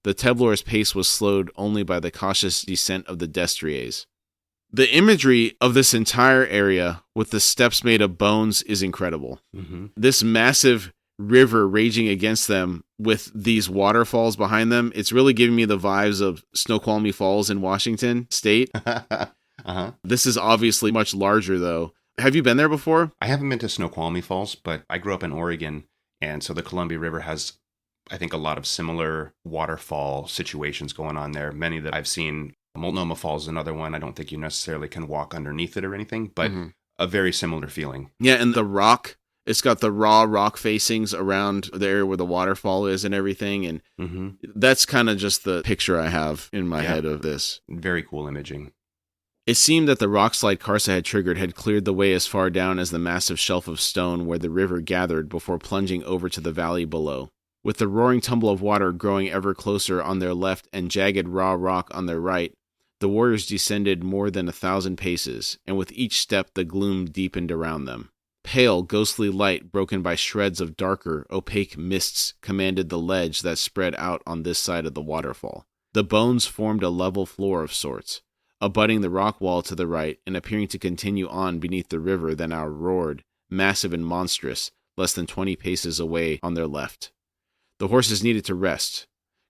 The Teblor's pace was slowed only by the cautious descent of the destriers. The imagery of this entire area with the steps made of bones is incredible. Mm-hmm. This massive river raging against them with these waterfalls behind them, it's really giving me the vibes of Snoqualmie Falls in Washington State. Uh-huh. This is obviously much larger, though. Have you been there before? I haven't been to Snoqualmie Falls, but I grew up in Oregon, and so the Columbia River has, I think, a lot of similar waterfall situations going on there. Many that I've seen. Multnomah Falls is another one. I don't think you necessarily can walk underneath it or anything, but a very similar feeling. Yeah, and the rock, it's got the raw rock facings around the area where the waterfall is and everything, and that's kind of just the picture I have in my head of this. Very cool imaging. It seemed that the rock slide Karsa had triggered had cleared the way as far down as the massive shelf of stone where the river gathered before plunging over to the valley below. With the roaring tumble of water growing ever closer on their left and jagged raw rock on their right, the warriors descended more than 1,000 paces, and with each step the gloom deepened around them. Pale, ghostly light broken by shreds of darker, opaque mists commanded the ledge that spread out on this side of the waterfall. The bones formed a level floor of sorts, abutting the rock wall to the right and appearing to continue on beneath the river that now roared, massive and monstrous, less than 20 paces away on their left. The horses needed to rest.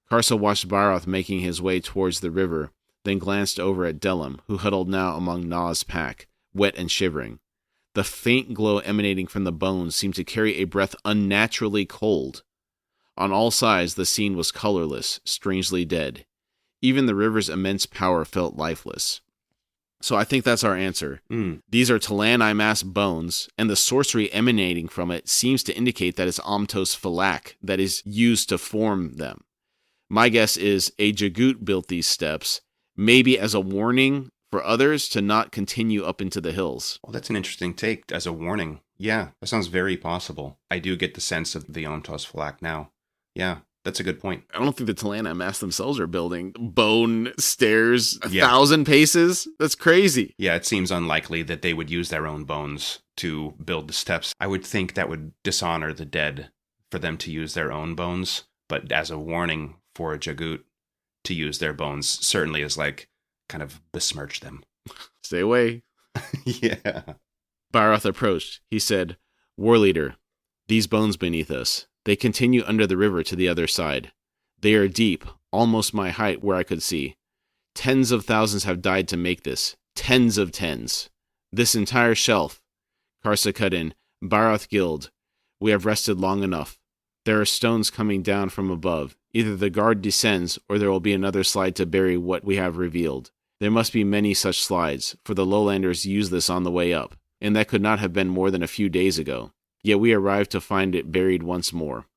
Karsa watched Bairoth making his way towards the river, then glanced over at Delim, who huddled now among Na's pack, wet and shivering. The faint glow emanating from the bones seemed to carry a breath unnaturally cold. On all sides the scene was colorless, strangely dead. Even the river's immense power felt lifeless. So I think that's our answer. These are Talanai mass bones, and the sorcery emanating from it seems to indicate that it's Amtos Falak that is used to form them. My guess is a Jagut built these steps, maybe as a warning for others to not continue up into the hills. Well, that's an interesting take as a warning. Yeah, that sounds very possible. I do get the sense of the Amtos Falak now. Yeah. That's a good point. I don't think the Talana themselves are building bone stairs 1,000 Yeah. paces. That's crazy. Yeah, it seems unlikely that they would use their own bones to build the steps. I would think that would dishonor the dead for them to use their own bones, but as a warning for a Jagut to use their bones certainly is like kind of besmirch them. Stay away. Yeah. Barath approached. He said, "War leader, these bones beneath us, they continue under the river to the other side. They are deep, almost my height where I could see. Tens of thousands have died to make this. Tens of tens. This entire shelf." Karsa cut in, "Barath Guild, we have rested long enough. There are stones coming down from above. Either the guard descends, or there will be another slide to bury what we have revealed. There must be many such slides, for the lowlanders used this on the way up, and that could not have been more than a few days ago. Yet we arrived to find it buried once more."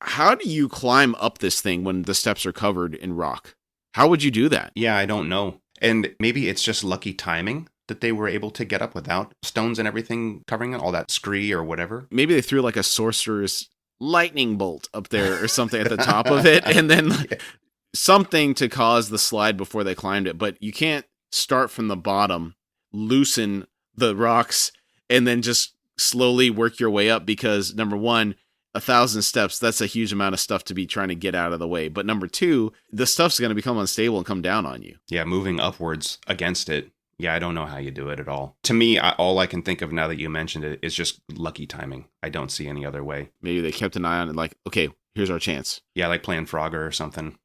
How do you climb up this thing when the steps are covered in rock? How would you do that? Yeah, I don't know. And maybe it's just lucky timing that they were able to get up without stones and everything covering it, all that scree or whatever. Maybe they threw like a sorcerer's lightning bolt up there or something at the top of it, and then something to cause the slide before they climbed it. But you can't start from the bottom, loosen the rocks, and then just slowly work your way up because, number one, 1,000 steps, that's a huge amount of stuff to be trying to get out of the way. But number two, the stuff's going to become unstable and come down on you. Yeah, moving upwards against it. Yeah, I don't know how you do it at all. To me, all I can think of now that you mentioned it is just lucky timing. I don't see any other way. Maybe they kept an eye on it like, okay, here's our chance. Yeah, like playing Frogger or something.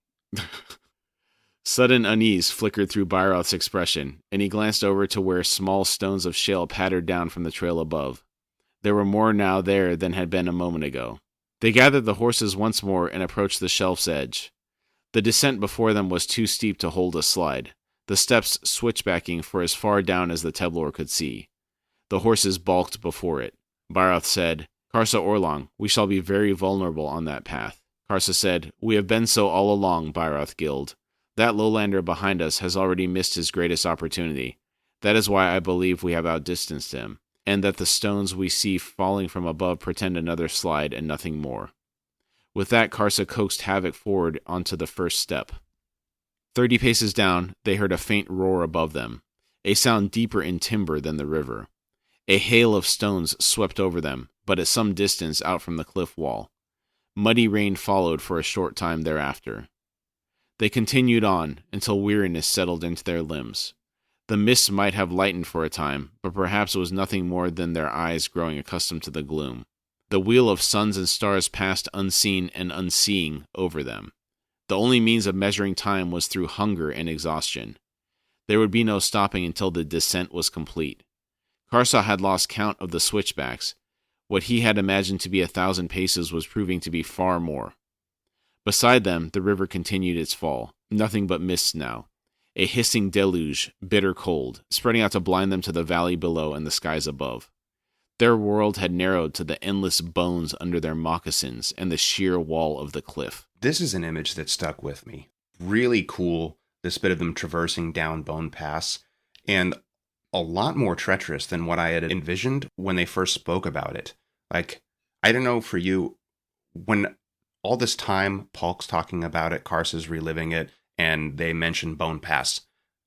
Sudden unease flickered through Byroth's expression, and he glanced over to where small stones of shale pattered down from the trail above. There were more now there than had been a moment ago. They gathered the horses once more and approached the shelf's edge. The descent before them was too steep to hold a slide, the steps switchbacking for as far down as the Teblor could see. The horses balked before it. Byroth said, "Karsa Orlong, we shall be very vulnerable on that path." Karsa said, "We have been so all along, Byroth Guild. That lowlander behind us has already missed his greatest opportunity. That is why I believe we have outdistanced him, and that the stones we see falling from above pretend another slide and nothing more." With that, Karsa coaxed Havoc forward onto the first step. 30 paces down, they heard a faint roar above them, a sound deeper in timber than the river. A hail of stones swept over them, but at some distance out from the cliff wall. Muddy rain followed for a short time thereafter. They continued on until weariness settled into their limbs. The mist might have lightened for a time, but perhaps it was nothing more than their eyes growing accustomed to the gloom. The wheel of suns and stars passed unseen and unseeing over them. The only means of measuring time was through hunger and exhaustion. There would be no stopping until the descent was complete. Karsa had lost count of the switchbacks. What he had imagined to be 1,000 paces was proving to be far more. Beside them, the river continued its fall, nothing but mist now. A hissing deluge, bitter cold, spreading out to blind them to the valley below and the skies above. Their world had narrowed to the endless bones under their moccasins and the sheer wall of the cliff. This is an image that stuck with me. Really cool, this bit of them traversing down Bone Pass, and a lot more treacherous than what I had envisioned when they first spoke about it. Like, I don't know for you, when all this time Paul's talking about it, Karsa's reliving it, and they mention Bone Pass,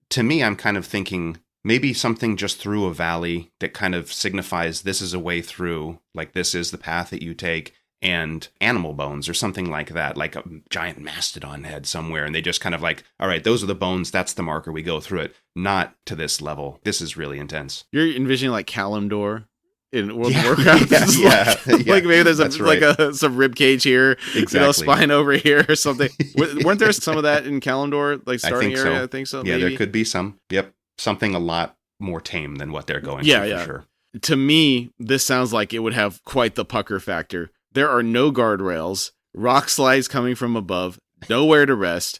to me I'm kind of thinking maybe something just through a valley that kind of signifies this is a way through, like this is the path that you take, and animal bones or something like that, like a giant mastodon head somewhere, and they just kind of like, all right, those are the bones, that's the marker, we go through it. Not to this level. This is really intense. You're envisioning like Kalimdor in World of Warcraft. Yeah, like maybe there's some rib cage here, exactly. Spine over here or something. Weren't there some of that in Kalimdor, like starting area? So. I think so. Yeah, maybe? there could be some. Yep, something a lot more tame than what they're going for sure. To me, this sounds like it would have quite the pucker factor. There are no guardrails, rock slides coming from above, nowhere to rest,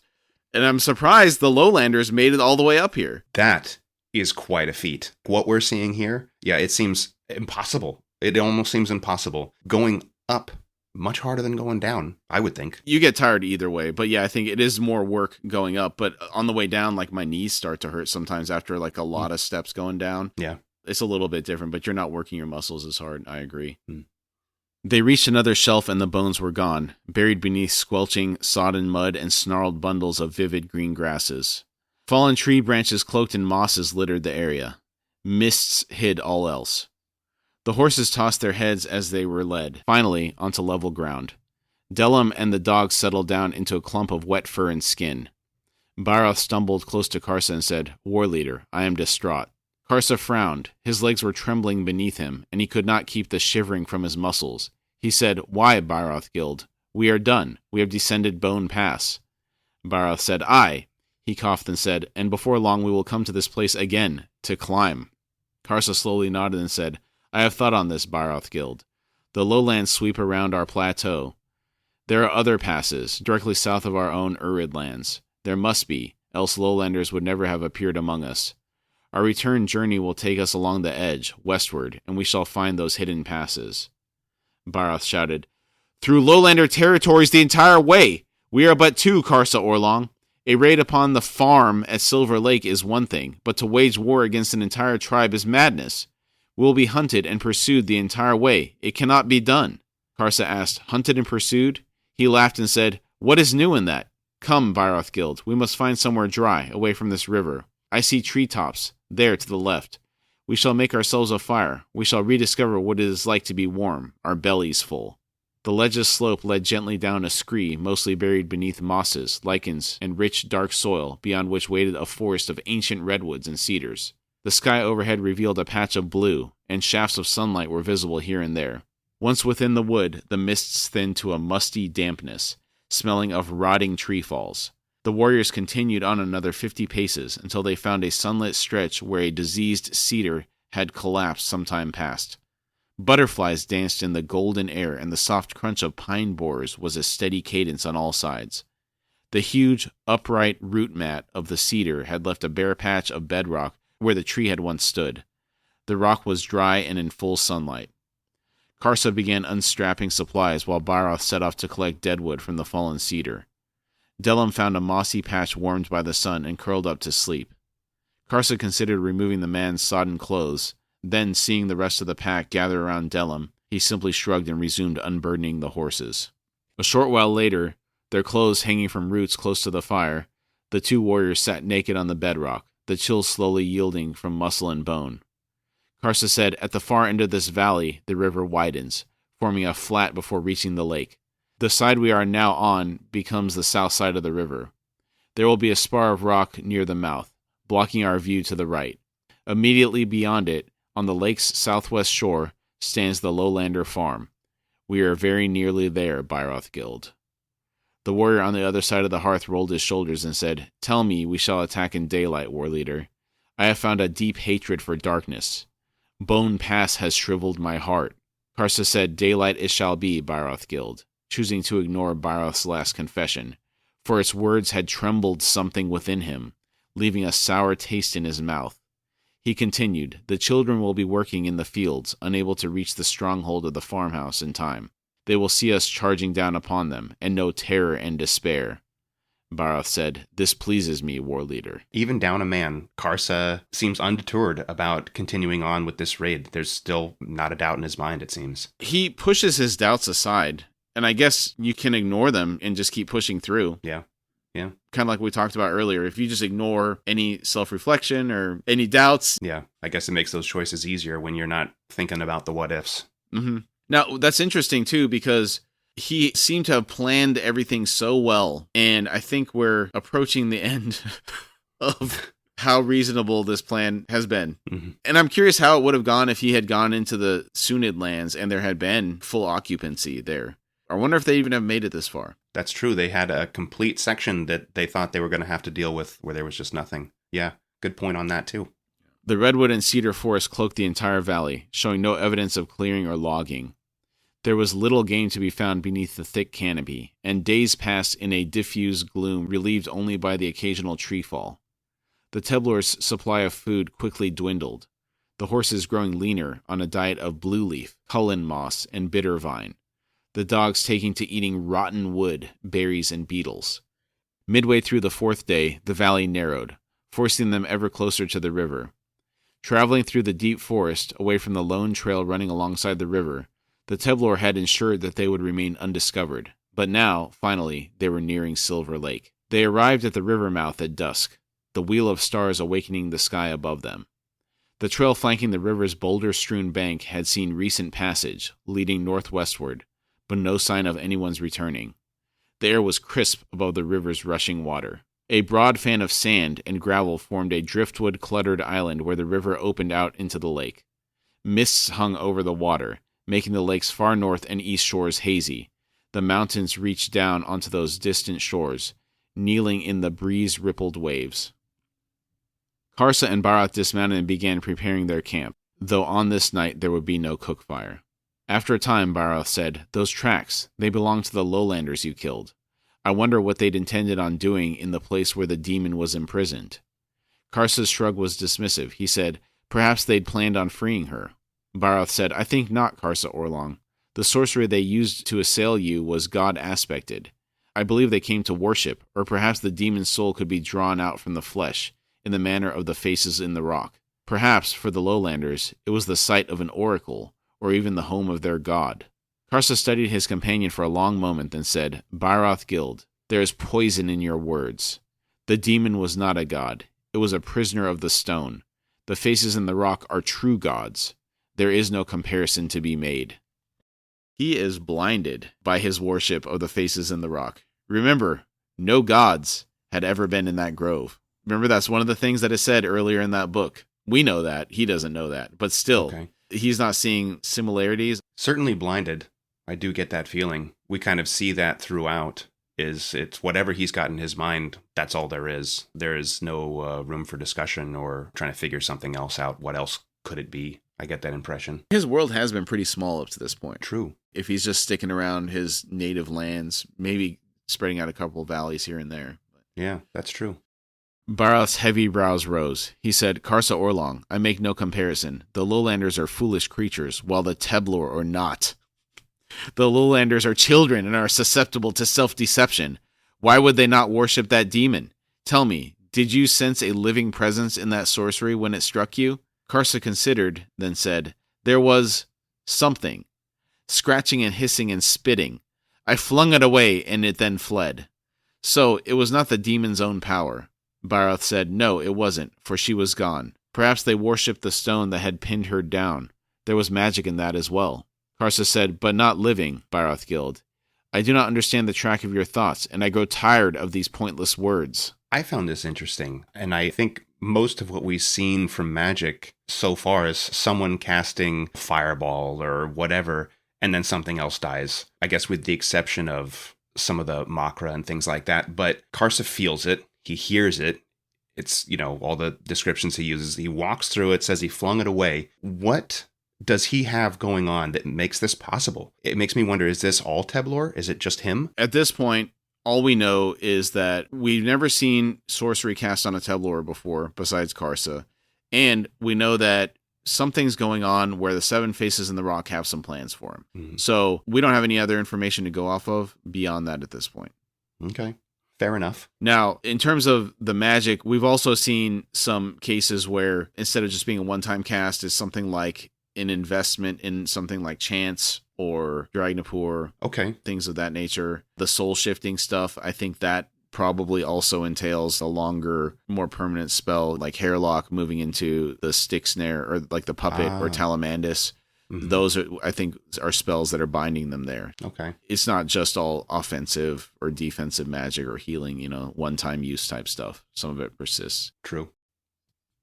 and I'm surprised the lowlanders made it all the way up here. That is quite a feat. What we're seeing here, yeah, it seems impossible. It almost seems impossible. Going up, much harder than going down, I would think. You get tired either way, but yeah, I think it is more work going up, but on the way down, like my knees start to hurt sometimes after like a lot of steps going down. Yeah. It's a little bit different, but you're not working your muscles as hard. I agree. They reached another shelf and the bones were gone, buried beneath squelching, sodden mud and snarled bundles of vivid green grasses. Fallen tree branches cloaked in mosses littered the area. Mists hid all else. The horses tossed their heads as they were led, finally onto level ground. Delam and the dogs settled down into a clump of wet fur and skin. Barath stumbled close to Karsa and said, "War leader, I am distraught." Karsa frowned. His legs were trembling beneath him, and he could not keep the shivering from his muscles. He said, "Why, Barath-Gild? We are done. We have descended Bone Pass." Barath said, "Aye." He coughed and said, "And before long we will come to this place again, to climb." Karsa slowly nodded and said, "I have thought on this, Barath-Gild. The lowlands sweep around our plateau. There are other passes, directly south of our own Urid lands. There must be, else lowlanders would never have appeared among us. Our return journey will take us along the edge, westward, and we shall find those hidden passes." Barath shouted, "Through lowlander territories the entire way! We are but two, Karsa Orlong. A raid upon the farm at Silver Lake is one thing, but to wage war against an entire tribe is madness. We will be hunted and pursued the entire way. It cannot be done." Karsa asked, "Hunted and pursued?" He laughed and said, "What is new in that? Come, Barath-Gild, we must find somewhere dry, away from this river. I see treetops, there to the left. We shall make ourselves a fire. We shall rediscover what it is like to be warm, our bellies full." The ledge's slope led gently down a scree mostly buried beneath mosses, lichens, and rich dark soil, beyond which waited a forest of ancient redwoods and cedars. The sky overhead revealed a patch of blue, and shafts of sunlight were visible here and there. Once within the wood, the mists thinned to a musty dampness, smelling of rotting tree falls. The warriors continued on another 50 paces until they found a sunlit stretch where a diseased cedar had collapsed some time past. Butterflies danced in the golden air, and the soft crunch of pine borers was a steady cadence on all sides. The huge, upright root mat of the cedar had left a bare patch of bedrock where the tree had once stood. The rock was dry and in full sunlight. Karsa began unstrapping supplies while Barath set off to collect deadwood from the fallen cedar. Delam found a mossy patch warmed by the sun and curled up to sleep. Karsa considered removing the man's sodden clothes. Then, seeing the rest of the pack gather around Delam, he simply shrugged and resumed unburdening the horses. A short while later, their clothes hanging from roots close to the fire, the two warriors sat naked on the bedrock, the chill slowly yielding from muscle and bone. Karsa said, "At the far end of this valley, the river widens, forming a flat before reaching the lake. The side we are now on becomes the south side of the river. There will be a spar of rock near the mouth, blocking our view to the right. Immediately beyond it, on the lake's southwest shore, stands the lowlander farm. We are very nearly there, Barath-Gild." The warrior on the other side of the hearth rolled his shoulders and said, "Tell me we shall attack in daylight, war leader. I have found a deep hatred for darkness. Bone Pass has shriveled my heart." Karsa said, "Daylight it shall be, Barath-Gild," choosing to ignore Barath's last confession, for its words had trembled something within him, leaving a sour taste in his mouth. He continued, "The children will be working in the fields, unable to reach the stronghold of the farmhouse in time. They will see us charging down upon them, and know terror and despair." Barath said, "This pleases me, war leader." Even down a man, Karsa seems undeterred about continuing on with this raid. There's still not a doubt in his mind, it seems. He pushes his doubts aside, and I guess you can ignore them and just keep pushing through. Yeah. Kind of like we talked about earlier. If you just ignore any self-reflection or any doubts. Yeah, I guess it makes those choices easier when you're not thinking about the what-ifs. Mm-hmm. Now, that's interesting, too, because he seemed to have planned everything so well, and I think we're approaching the end of how reasonable this plan has been. Mm-hmm. And I'm curious how it would have gone if he had gone into the Sunid lands and there had been full occupancy there. I wonder if they even have made it this far. That's true. They had a complete section that they thought they were going to have to deal with where there was just nothing. Yeah, good point on that, too. The redwood and cedar forest cloaked the entire valley, showing no evidence of clearing or logging. There was little game to be found beneath the thick canopy, and days passed in a diffuse gloom relieved only by the occasional tree fall. The Tebblor's supply of food quickly dwindled, the horses growing leaner on a diet of blue leaf, cullen moss, and bitter vine, the dogs taking to eating rotten wood, berries, and beetles. Midway through the fourth day, the valley narrowed, forcing them ever closer to the river. Traveling through the deep forest, away from the lone trail running alongside the river, The Teblor had ensured that they would remain undiscovered, but now, finally, they were nearing Silver Lake. They arrived at the river mouth at dusk, the wheel of stars awakening the sky above them. The trail flanking the river's boulder-strewn bank had seen recent passage, leading northwestward, but no sign of anyone's returning. The air was crisp above the river's rushing water. A broad fan of sand and gravel formed a driftwood-cluttered island where the river opened out into the lake. Mists hung over the water, making the lake's far north and east shores hazy. The mountains reached down onto those distant shores, kneeling in the breeze-rippled waves. Karsa and Barath dismounted and began preparing their camp, though on this night there would be no cook fire. After a time, Barath said, "Those tracks, they belong to the lowlanders you killed. I wonder what they'd intended on doing in the place where the demon was imprisoned." Karsa's shrug was dismissive. He said, "Perhaps they'd planned on freeing her." Barath said, "I think not, Karsa Orlong. The sorcery they used to assail you was God-aspected. I believe they came to worship, or perhaps the demon's soul could be drawn out from the flesh, in the manner of the faces in the rock. Perhaps, for the lowlanders, it was the site of an oracle, or even the home of their god." Karsa studied his companion for a long moment, then said, "Barath Guild, there is poison in your words. The demon was not a god. It was a prisoner of the stone. The faces in the rock are true gods. There is no comparison to be made." He is blinded by his worship of the faces in the rock. Remember, no gods had ever been in that grove. Remember, that's one of the things that is said earlier in that book. We know that. He doesn't know that. But still, He's not seeing similarities. Certainly blinded. I do get that feeling. We kind of see that throughout. It's whatever he's got in his mind, that's all there is. There is no room for discussion or trying to figure something else out. What else could it be? I get that impression. His world has been pretty small up to this point. True. If he's just sticking around his native lands, maybe spreading out a couple of valleys here and there. Yeah, that's true. Barath's heavy brows rose. He said, "Karsa Orlong, I make no comparison. The lowlanders are foolish creatures, while the Teblor are not. The lowlanders are children and are susceptible to self-deception. Why would they not worship that demon? Tell me, did you sense a living presence in that sorcery when it struck you?" Karsa considered, then said, "There was something. Scratching and hissing and spitting. I flung it away, and it then fled. So, it was not the demon's own power." Barath said, "No, it wasn't, for she was gone. Perhaps they worshipped the stone that had pinned her down. There was magic in that as well." Karsa said, "But not living, Barath Guild. I do not understand the track of your thoughts, and I grow tired of these pointless words." I found this interesting, and I think most of what we've seen from magic so far is someone casting fireball or whatever, and then something else dies. I guess with the exception of some of the Makra and things like that, but Karsa feels it. He hears it. It's, all the descriptions he uses. He walks through it, says he flung it away. What does he have going on that makes this possible? It makes me wonder, is this all Teblor? Is it just him? At this point, all we know is that we've never seen sorcery cast on a Teblor before, besides Karsa. And we know that something's going on where the Seven Faces in the Rock have some plans for him. Mm-hmm. So we don't have any other information to go off of beyond that at this point. Okay. Fair enough. Now, in terms of the magic, we've also seen some cases where instead of just being a one-time cast, it's something like an investment in something like Chance or Dragnapur. Okay. Things of that nature. The soul-shifting stuff, I think that probably also entails a longer, more permanent spell like Hairlock moving into the stick snare or like the puppet or Talamandus. Mm-hmm. Those are, I think, are spells that are binding them there. Okay. It's not just all offensive or defensive magic or healing, one-time use type stuff. Some of it persists. True.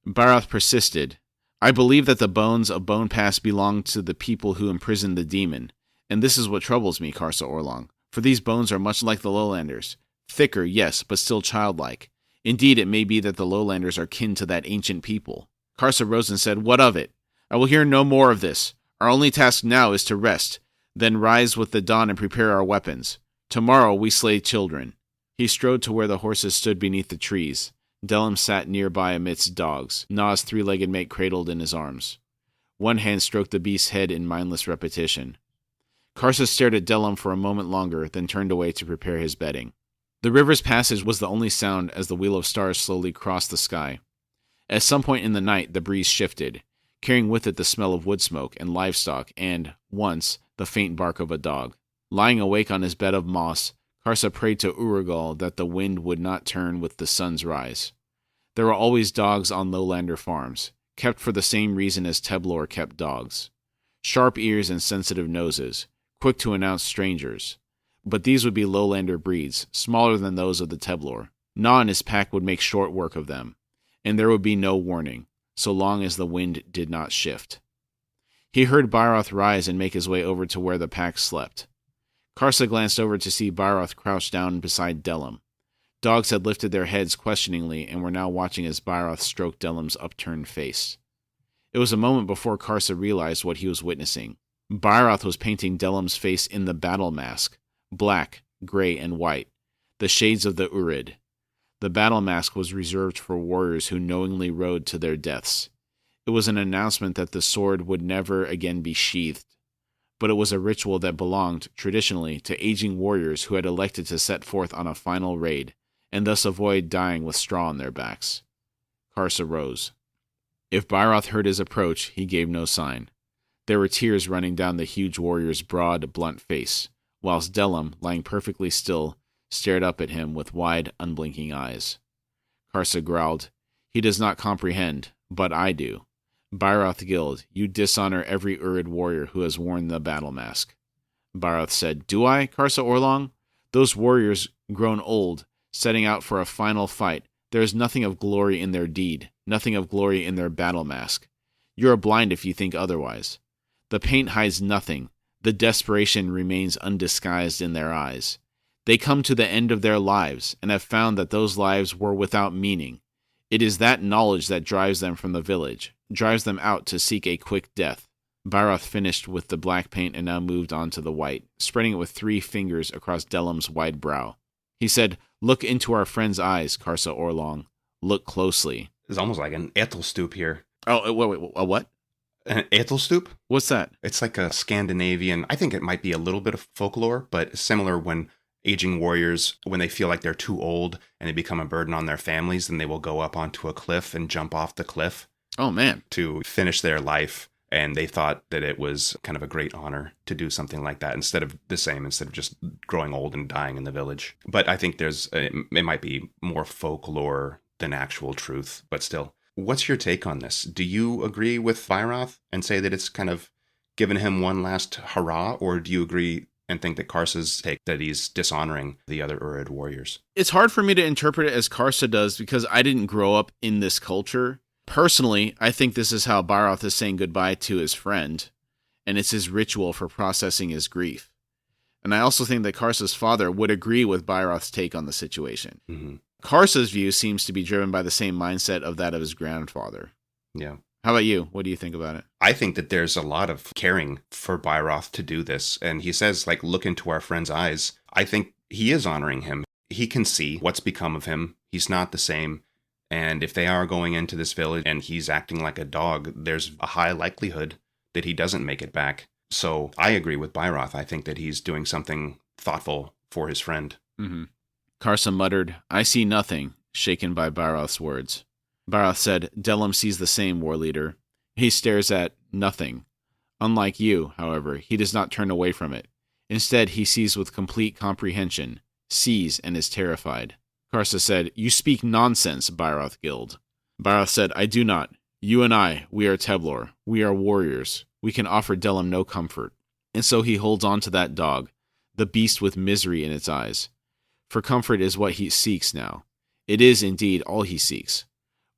Barath persisted. "I believe that the bones of Bone Pass belong to the people who imprisoned the demon. And this is what troubles me, Karsa Orlong. For these bones are much like the lowlanders. Thicker, yes, but still childlike. Indeed, it may be that the lowlanders are kin to that ancient people." Karsa rose and said, "What of it? I will hear no more of this. Our only task now is to rest, then rise with the dawn and prepare our weapons. Tomorrow we slay children." He strode to where the horses stood beneath the trees. Delim sat nearby amidst dogs, Na's three-legged mate cradled in his arms. One hand stroked the beast's head in mindless repetition. Karsa stared at Delim for a moment longer, then turned away to prepare his bedding. The river's passage was the only sound as the wheel of stars slowly crossed the sky. At some point in the night, the breeze shifted, carrying with it the smell of wood smoke and livestock and, once, the faint bark of a dog. Lying awake on his bed of moss, Karsa prayed to Urugal that the wind would not turn with the sun's rise. There were always dogs on lowlander farms, kept for the same reason as Teblor kept dogs. Sharp ears and sensitive noses, quick to announce strangers. But these would be lowlander breeds, smaller than those of the Teblor. Na and his pack would make short work of them, and there would be no warning, so long as the wind did not shift. He heard Bairoth rise and make his way over to where the pack slept. Karsa glanced over to see Bairoth crouched down beside Delim. Dogs had lifted their heads questioningly and were now watching as Bairoth stroked Delim's upturned face. It was a moment before Karsa realized what he was witnessing. Bairoth was painting Delim's face in the battle mask, black, gray, and white, the shades of the Urid. The battle mask was reserved for warriors who knowingly rode to their deaths. It was an announcement that the sword would never again be sheathed, but it was a ritual that belonged, traditionally, to aging warriors who had elected to set forth on a final raid, and thus avoid dying with straw on their backs. Karsa rose. If Bairoth heard his approach, he gave no sign. There were tears running down the huge warrior's broad, blunt face, whilst Delim, lying perfectly still, stared up at him with wide, unblinking eyes. Karsa growled, "He does not comprehend, but I do. Bairoth Guild, you dishonor every Urid warrior who has worn the battle mask." Bairoth said, "Do I, Karsa Orlong? Those warriors, grown old, setting out for a final fight, there is nothing of glory in their deed, nothing of glory in their battle mask. You are blind if you think otherwise. The paint hides nothing. The desperation remains undisguised in their eyes. They come to the end of their lives, and have found that those lives were without meaning. It is that knowledge that drives them from the village, drives them out to seek a quick death." Bairoth finished with the black paint and now moved on to the white, spreading it with 3 fingers across Delim's wide brow. He said, "Look into our friend's eyes, Karsa Orlong. Look closely." It's almost like an Ethelstoop here. Oh, wait, a what? An Ethelstoop? What's that? It's like a Scandinavian, I think it might be a little bit of folklore, but similar when aging warriors, when they feel like they're too old and they become a burden on their families, then they will go up onto a cliff and jump off the cliff. Oh, man. To finish their life. And they thought that it was kind of a great honor to do something like that instead of just growing old and dying in the village. But I think it might be more folklore than actual truth, but still. What's your take on this? Do you agree with Bairoth and say that it's kind of given him one last hurrah, or do you agree and think that Karsa's take that he's dishonoring the other Urid warriors? It's hard for me to interpret it as Karsa does because I didn't grow up in this culture. Personally, I think this is how Bairoth is saying goodbye to his friend, and it's his ritual for processing his grief. And I also think that Karsa's father would agree with Bairoth's take on the situation. Mm-hmm. Karsa's view seems to be driven by the same mindset of that of his grandfather. Yeah. How about you? What do you think about it? I think that there's a lot of caring for Bairoth to do this. And he says, look into our friend's eyes. I think he is honoring him. He can see what's become of him. He's not the same. And if they are going into this village and he's acting like a dog, there's a high likelihood that he doesn't make it back. So I agree with Bairoth. I think that he's doing something thoughtful for his friend. Mm-hmm. Karsa muttered, "I see nothing," shaken by Bairoth's words. Bairoth said, "Delim sees the same, war leader. He stares at nothing. Unlike you, however, he does not turn away from it. Instead, he sees with complete comprehension, sees and is terrified." Karsa said, "You speak nonsense, Bairoth Guild." Bairoth said, "I do not. You and I, we are Teblor. We are warriors. We can offer Delim no comfort." And so he holds on to that dog, the beast with misery in its eyes. For comfort is what he seeks now. It is indeed all he seeks.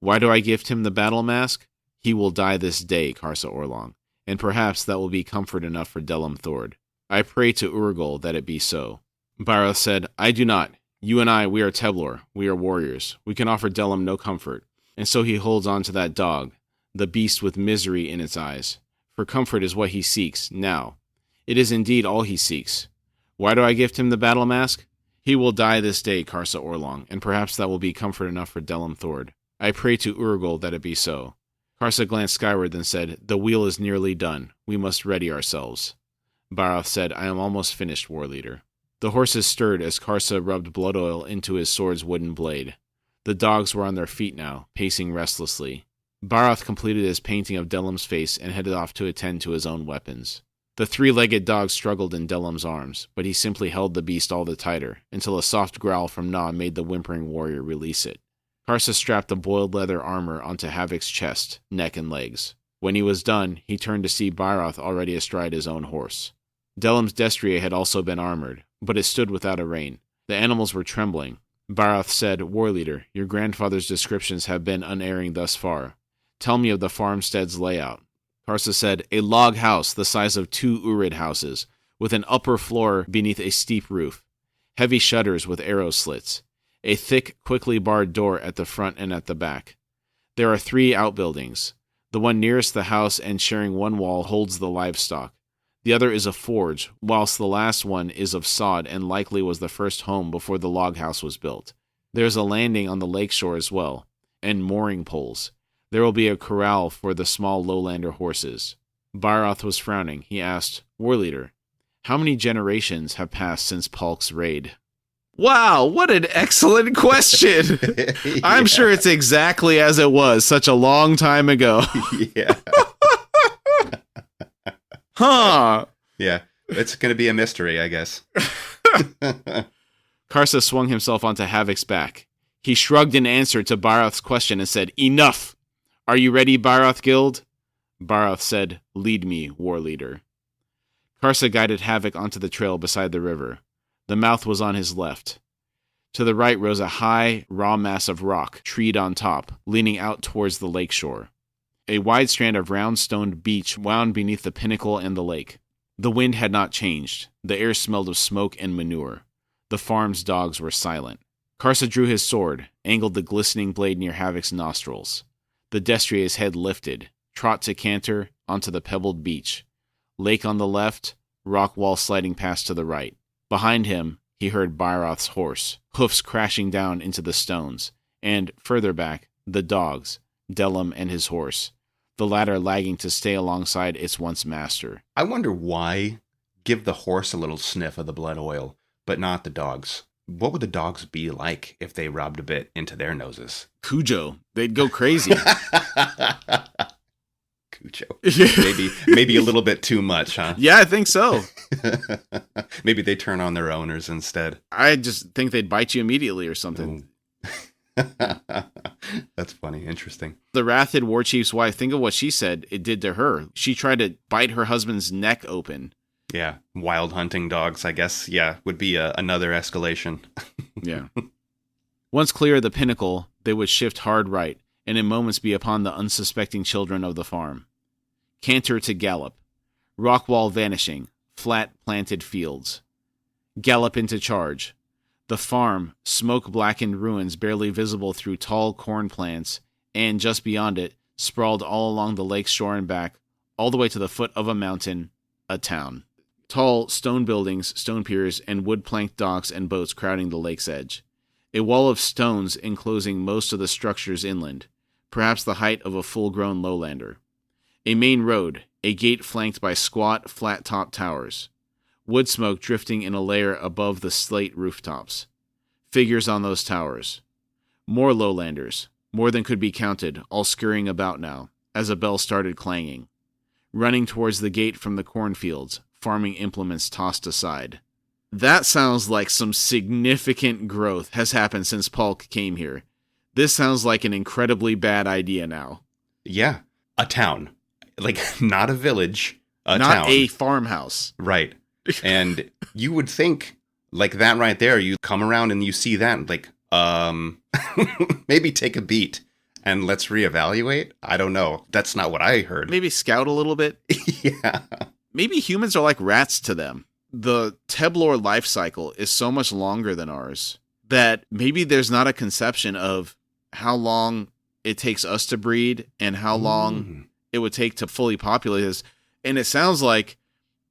Why do I gift him the battle mask? He will die this day, Karsa Orlong, and perhaps that will be comfort enough for Delim Thord. I pray to Urgol that it be so. Bairoth said, "I do not. You and I, we are Teblor. We are warriors. We can offer Delim no comfort." And so he holds on to that dog, the beast with misery in its eyes. For comfort is what he seeks, now. It is indeed all he seeks. Why do I gift him the battle mask? He will die this day, Karsa Orlong, and perhaps that will be comfort enough for Delim Thord. I pray to Urgol that it be so. Karsa glanced skyward, then said, "The wheel is nearly done. We must ready ourselves." Bairoth said, "I am almost finished, war leader." The horses stirred as Karsa rubbed blood oil into his sword's wooden blade. The dogs were on their feet now, pacing restlessly. Bairoth completed his painting of Delim's face and headed off to attend to his own weapons. The three-legged dog struggled in Delam's arms, but he simply held the beast all the tighter, until a soft growl from Na made the whimpering warrior release it. Karsa strapped the boiled leather armor onto Havoc's chest, neck, and legs. When he was done, he turned to see Bairoth already astride his own horse. Delam's destrier had also been armored, but it stood without a rein. The animals were trembling. Bairoth said, "Warleader, your grandfather's descriptions have been unerring thus far. Tell me of the farmstead's layout." Karsa said, "A log house the size of 2 Urid houses, with an upper floor beneath a steep roof. Heavy shutters with arrow slits. A thick, quickly barred door at the front and at the back. There are 3 outbuildings. The one nearest the house and sharing one wall holds the livestock. The other is a forge, whilst the last one is of sod and likely was the first home before the log house was built. There is a landing on the lake shore as well, and mooring poles. There will be a corral for the small lowlander horses." Bairoth was frowning. He asked, "Warleader, how many generations have passed since Palk's raid?" Wow, what an excellent question. Yeah. I'm sure it's exactly as it was such a long time ago. Yeah. Huh. Yeah. It's going to be a mystery, I guess. Karsa swung himself onto Havoc's back. He shrugged in answer to Bairoth's question and said, "Enough! Are you ready, Bairoth Guild?" Bairoth said, "Lead me, Warleader." Karsa guided Havoc onto the trail beside the river. The mouth was on his left. To the right rose a high, raw mass of rock, treed on top, leaning out towards the lake shore. A wide strand of round-stoned beach wound beneath the pinnacle and the lake. The wind had not changed. The air smelled of smoke and manure. The farm's dogs were silent. Karsa drew his sword, angled the glistening blade near Havoc's nostrils. The destrier's head lifted, trot to canter, onto the pebbled beach. Lake on the left, rock wall sliding past to the right. Behind him, he heard Bairoth's horse, hoofs crashing down into the stones, and, further back, the dogs, Delam and his horse, the latter lagging to stay alongside its once master. I wonder why give the horse a little sniff of the blood oil, but not the dogs. What would the dogs be like if they rubbed a bit into their noses? Cujo. They'd go crazy. Cujo. Maybe a little bit too much, huh? Yeah, I think so. Maybe they turn on their owners instead. I just think they'd bite you immediately or something. That's funny. Interesting. The Rathid war chief's wife, think of what she said it did to her. She tried to bite her husband's neck open. Yeah. Wild hunting dogs, I guess, would be another escalation. Yeah. Once clear of the pinnacle, they would shift hard right, and in moments be upon the unsuspecting children of the farm. Canter to gallop. Rock wall vanishing. Flat planted fields. Gallop into charge. The farm, smoke-blackened ruins barely visible through tall corn plants, and just beyond it, sprawled all along the lake's shore and back, all the way to the foot of a mountain, a town. Tall stone buildings, stone piers, and wood-planked docks and boats crowding the lake's edge. A wall of stones enclosing most of the structures inland, perhaps the height of a full-grown lowlander. A main road, a gate flanked by squat, flat-topped towers. Wood smoke drifting in a layer above the slate rooftops. Figures on those towers. More lowlanders, more than could be counted, all scurrying about now, as a bell started clanging. Running towards the gate from the cornfields, farming implements tossed aside. That sounds like some significant growth has happened since Palk came here. This sounds like an incredibly bad idea now. Yeah, a town. Like, not a village, a not town. Not a farmhouse. Right. And you would think, like that right there, you come around and you see that, like, maybe take a beat and let's reevaluate. I don't know. That's not what I heard. Maybe scout a little bit. Yeah. Maybe humans are like rats to them. The Teblor life cycle is so much longer than ours that maybe there's not a conception of how long it takes us to breed and how long it would take to fully populate this. And it sounds like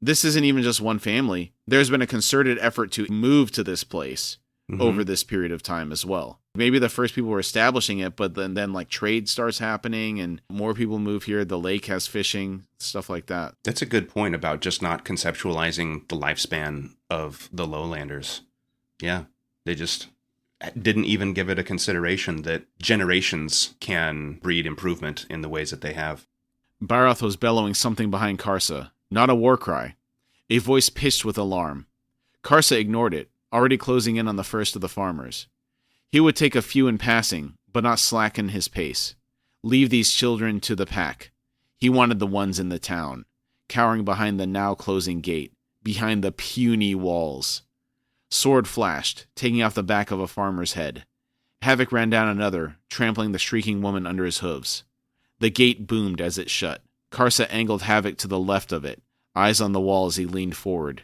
this isn't even just one family. There's been a concerted effort to move to this place over this period of time as well. Maybe the first people were establishing it, but then like trade starts happening and more people move here. The lake has fishing, stuff like that. That's a good point about just not conceptualizing the lifespan of the lowlanders. Yeah, they just didn't even give it a consideration that generations can breed improvement in the ways that they have. Bairoth was bellowing something behind Karsa. Not a war cry, A voice pitched with alarm. Karsa ignored it, already closing in on the first of the farmers. He would take a few in passing, but not slacken his pace. Leave these children to the pack. He wanted the ones in the town, cowering behind the now closing gate, behind the puny walls. Sword flashed, taking off the back of a farmer's head. Havoc ran down another, trampling the shrieking woman under his hooves. The gate boomed as it shut. Karsa angled Havoc to the left of it, eyes on the wall as he leaned forward.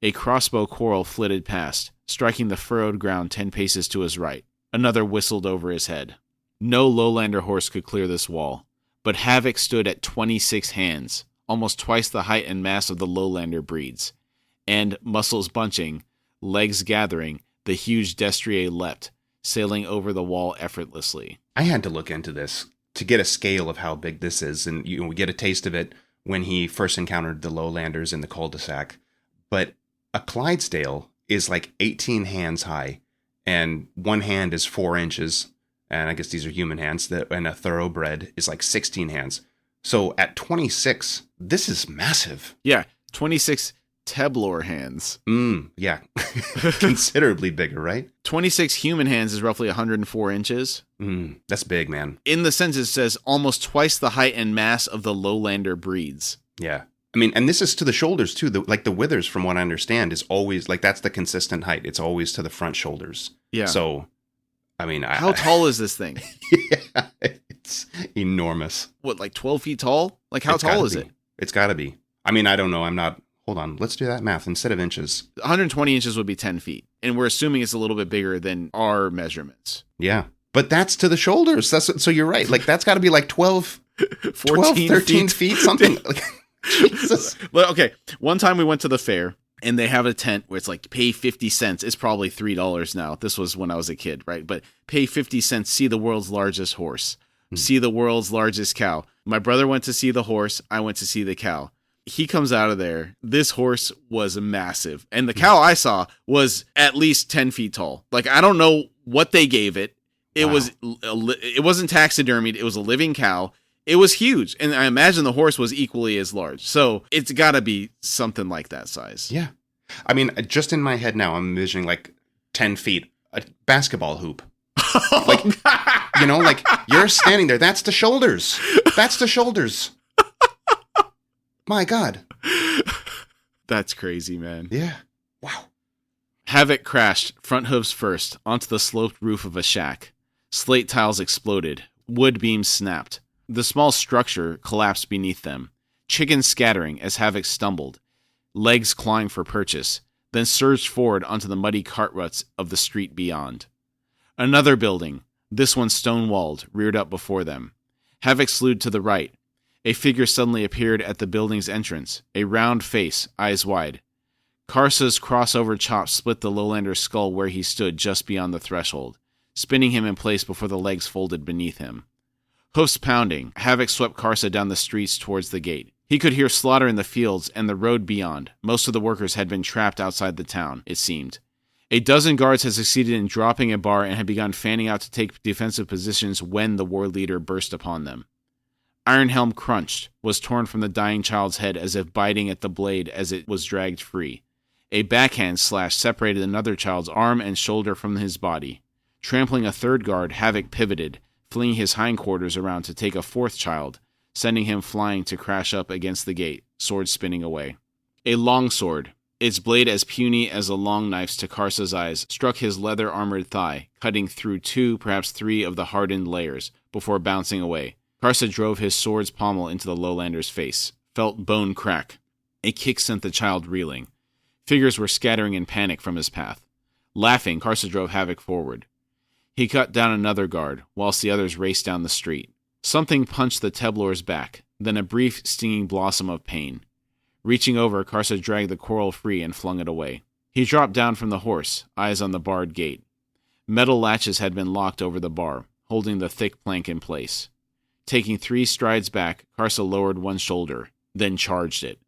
A crossbow quarrel flitted past, striking the furrowed ground 10 paces to his right. Another whistled over his head. No lowlander horse could clear this wall, but Havoc stood at 26 hands, almost twice the height and mass of the lowlander breeds. And, muscles bunching, legs gathering, the huge destrier leapt, sailing over the wall effortlessly. I had to look into this to get a scale of how big this is, and we get a taste of it when he first encountered the lowlanders in the cul-de-sac. But a Clydesdale is like 18 hands high, and one hand is 4 inches, and I guess these are human hands, and a thoroughbred is like 16 hands. So at 26, this is massive. Yeah, 26 Teblor hands. Yeah. Considerably bigger, right? 26 human hands is roughly 104 inches. That's big, man. In the sentence, it says almost twice the height and mass of the lowlander breeds. Yeah. I mean, and this is to the shoulders, too. The withers, from what I understand, is always, like, that's the consistent height. It's always to the front shoulders. Yeah. So, I mean... How tall is this thing? Yeah, it's enormous. What, like 12 feet tall? Like, how tall is it? It's got to be. I mean, I don't know. I'm not... Hold on. Let's do that math instead of inches. 120 inches would be 10 feet. And we're assuming it's a little bit bigger than our measurements. Yeah. But that's to the shoulders. So you're right. Like, that's got to be like 12, 13 feet, something. Jesus. Okay. One time we went to the fair, and they have a tent where it's like, pay 50 cents. It's probably $3 now. This was when I was a kid, right? But pay 50 cents, see the world's largest horse. See the world's largest cow. My brother went to see the horse. I went to see the cow. He comes out of there. This horse was massive. And the cow I saw was at least 10 feet tall. Like, I don't know what they gave it. It wasn't taxidermied. It was a living cow. It was huge. And I imagine the horse was equally as large. So it's got to be something like that size. Yeah. I mean, just in my head now, I'm envisioning like 10 feet, a basketball hoop. Like, you know, like you're standing there. That's the shoulders. That's the shoulders. My God. That's crazy, man. Yeah. Wow. Havoc crashed, front hooves first, onto the sloped roof of a shack. Slate tiles exploded. Wood beams snapped. The small structure collapsed beneath them. Chickens scattering as Havoc stumbled, legs clawing for purchase, then surged forward onto the muddy cart ruts of the street beyond. Another building, this one stone-walled, reared up before them. Havoc slewed to the right. A figure suddenly appeared at the building's entrance, a round face, eyes wide. Karsa's crossover chop split the lowlander's skull where he stood just beyond the threshold, spinning him in place before the legs folded beneath him. Hoofs pounding, Havoc swept Karsa down the streets towards the gate. He could hear slaughter in the fields and the road beyond. Most of the workers had been trapped outside the town, it seemed. A dozen guards had succeeded in dropping a bar and had begun fanning out to take defensive positions when the war leader burst upon them. Iron Helm crunched, was torn from the dying child's head as if biting at the blade as it was dragged free. A backhand slash separated another child's arm and shoulder from his body. Trampling a third guard, Havoc pivoted, flinging his hindquarters around to take a fourth child, sending him flying to crash up against the gate, sword spinning away. A long sword, its blade as puny as a long knife's to Karsa's eyes, struck his leather-armored thigh, cutting through 2, perhaps 3 of the hardened layers, before bouncing away. Karsa drove his sword's pommel into the lowlander's face, felt bone crack. A kick sent the child reeling. Figures were scattering in panic from his path. Laughing, Karsa drove Havoc forward. He cut down another guard, whilst the others raced down the street. Something punched the Teblor's back, then a brief, stinging blossom of pain. Reaching over, Karsa dragged the quarrel free and flung it away. He dropped down from the horse, eyes on the barred gate. Metal latches had been locked over the bar, holding the thick plank in place. Taking 3 strides back, Karsa lowered one shoulder, then charged it.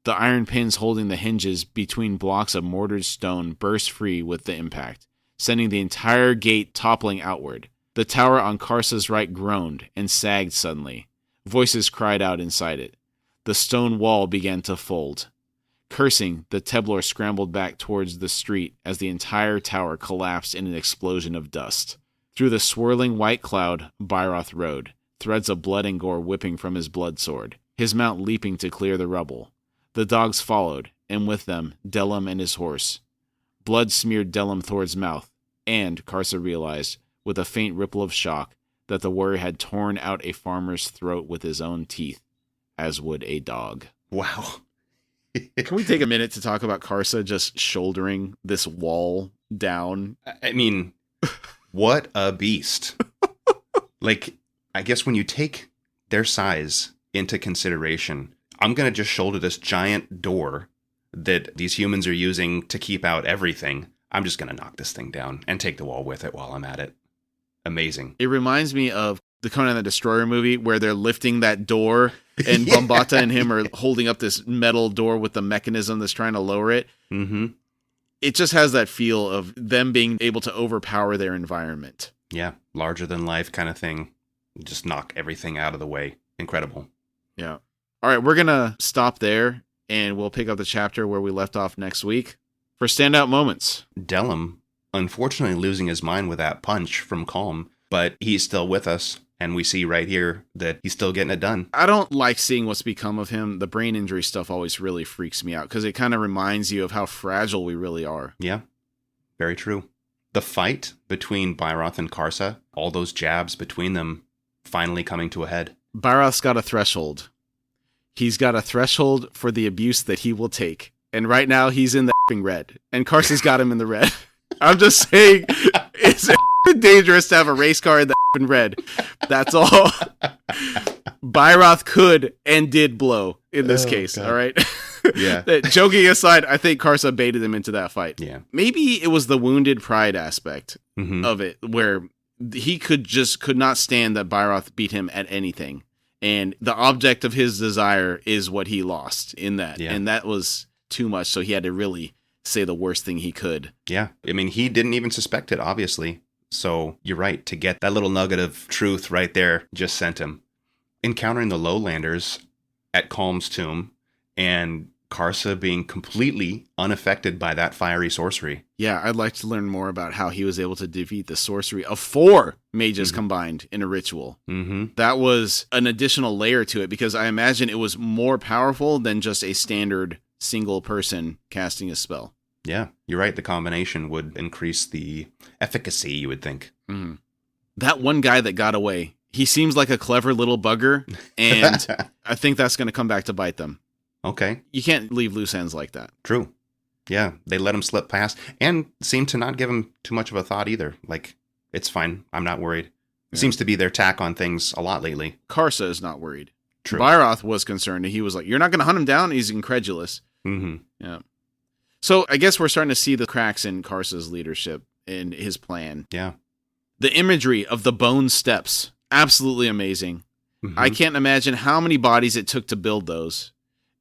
The iron pins holding the hinges between blocks of mortared stone burst free with the impact, sending the entire gate toppling outward. The tower on Karsa's right groaned and sagged suddenly. Voices cried out inside it. The stone wall began to fold. Cursing, the Teblor scrambled back towards the street as the entire tower collapsed in an explosion of dust. Through the swirling white cloud, Bairoth rode, threads of blood and gore whipping from his blood sword, his mount leaping to clear the rubble. The dogs followed, and with them, Delim and his horse. Blood smeared Delim Thord's mouth, and, Karsa realized, with a faint ripple of shock, that the warrior had torn out a farmer's throat with his own teeth, as would a dog. Wow. Can we take a minute to talk about Karsa just shouldering this wall down? I mean, what a beast. Like, I guess when you take their size into consideration, I'm going to just shoulder this giant door that these humans are using to keep out everything. I'm just going to knock this thing down and take the wall with it while I'm at it. Amazing. It reminds me of the Conan the Destroyer movie where they're lifting that door and Bombata and him are holding up this metal door with the mechanism that's trying to lower it. Mm-hmm. It just has that feel of them being able to overpower their environment. Yeah, larger than life kind of thing. Just knock everything out of the way. Incredible. Yeah. All right, we're going to stop there, and we'll pick up the chapter where we left off next week. For standout moments. Delim, unfortunately losing his mind with that punch from Calm, but he's still with us. And we see right here that he's still getting it done. I don't like seeing what's become of him. The brain injury stuff always really freaks me out because it kind of reminds you of how fragile we really are. Yeah, very true. The fight between Bairoth and Karsa, all those jabs between them finally coming to a head. Bairoth's got a threshold. He's got a threshold for the abuse that he will take. And right now he's in the red. And Karsa's got him in the red. I'm just saying, it's dangerous to have a race car in the red. That's all. Bairoth could and did blow in this case. God. All right. Yeah. Joking aside, I think Karsa baited him into that fight. Yeah. Maybe it was the wounded pride aspect of it, where he could not stand that Bairoth beat him at anything, and the object of his desire is what he lost in that, and that was too much. So he had to really say the worst thing he could. Yeah. I mean, he didn't even suspect it, obviously. So you're right, to get that little nugget of truth right there just sent him. Encountering the Lowlanders at Calm's tomb and Karsa being completely unaffected by that fiery sorcery. Yeah, I'd like to learn more about how he was able to defeat the sorcery of 4 mages combined in a ritual. Mm-hmm. That was an additional layer to it because I imagine it was more powerful than just a standard single person casting a spell. Yeah, you're right. The combination would increase the efficacy, you would think. Mm-hmm. That one guy that got away, he seems like a clever little bugger, and I think that's going to come back to bite them. Okay. You can't leave loose ends like that. True. Yeah, they let him slip past and seem to not give him too much of a thought either. Like, it's fine. I'm not worried. It seems to be their tack on things a lot lately. Karsa is not worried. True. Bairoth was concerned. He was like, you're not going to hunt him down? He's incredulous. Mm-hmm. Yeah. So I guess we're starting to see the cracks in Karsa's leadership and his plan. Yeah. The imagery of the bone steps, absolutely amazing. Mm-hmm. I can't imagine how many bodies it took to build those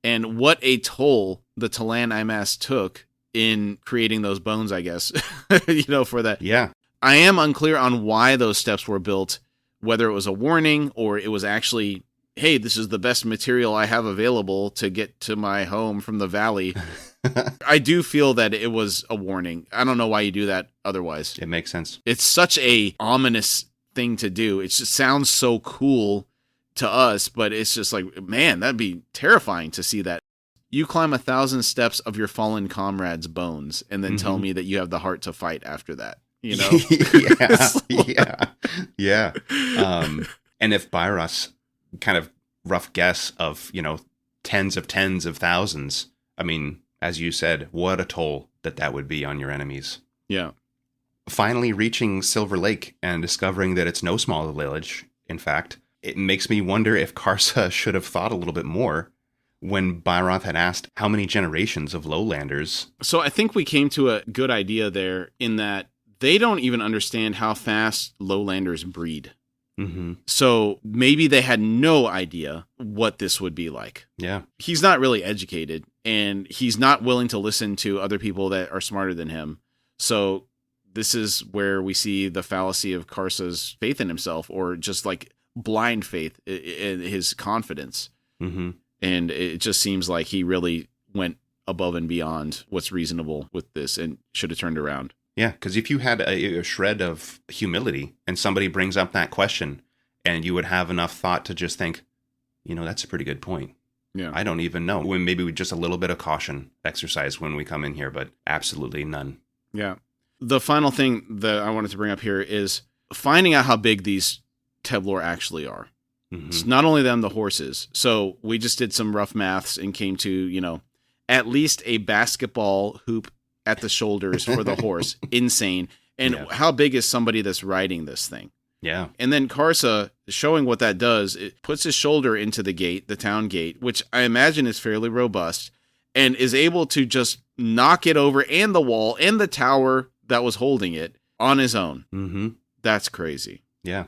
and what a toll the Talan Imas took in creating those bones, I guess, for that. Yeah. I am unclear on why those steps were built, whether it was a warning or it was actually, hey, this is the best material I have available to get to my home from the valley. I do feel that it was a warning. I don't know why you do that otherwise. It makes sense. It's such a ominous thing to do. It just sounds so cool to us, but it's just like, man, that'd be terrifying to see that. You climb 1,000 steps of your fallen comrade's bones and then tell me that you have the heart to fight after that. Yeah. And if Bairoth's kind of rough guess of, tens of thousands, I mean, as you said, what a toll that would be on your enemies. Yeah. Finally reaching Silver Lake and discovering that it's no small village, in fact, it makes me wonder if Karsa should have thought a little bit more when Bairoth had asked how many generations of lowlanders. So I think we came to a good idea there in that they don't even understand how fast lowlanders breed. Mm-hmm. So maybe they had no idea what this would be like. Yeah. He's not really educated, and he's not willing to listen to other people that are smarter than him. So this is where we see the fallacy of Karsa's faith in himself, or just like blind faith in his confidence. Mm-hmm. And it just seems like he really went above and beyond what's reasonable with this and should have turned around. Yeah, because if you had a shred of humility and somebody brings up that question and you would have enough thought to just think, that's a pretty good point. Yeah. I don't even know. Maybe with just a little bit of caution exercise when we come in here, but absolutely none. Yeah. The final thing that I wanted to bring up here is finding out how big these Teblor actually are. Mm-hmm. It's not only them, the horses. So we just did some rough maths and came to, at least a basketball hoop at the shoulders for the horse. Insane. And how big is somebody that's riding this thing? Yeah. And then Karsa, showing what that does, it puts his shoulder into the gate, the town gate, which I imagine is fairly robust, and is able to just knock it over and the wall and the tower that was holding it on his own. Mm-hmm. That's crazy. Yeah.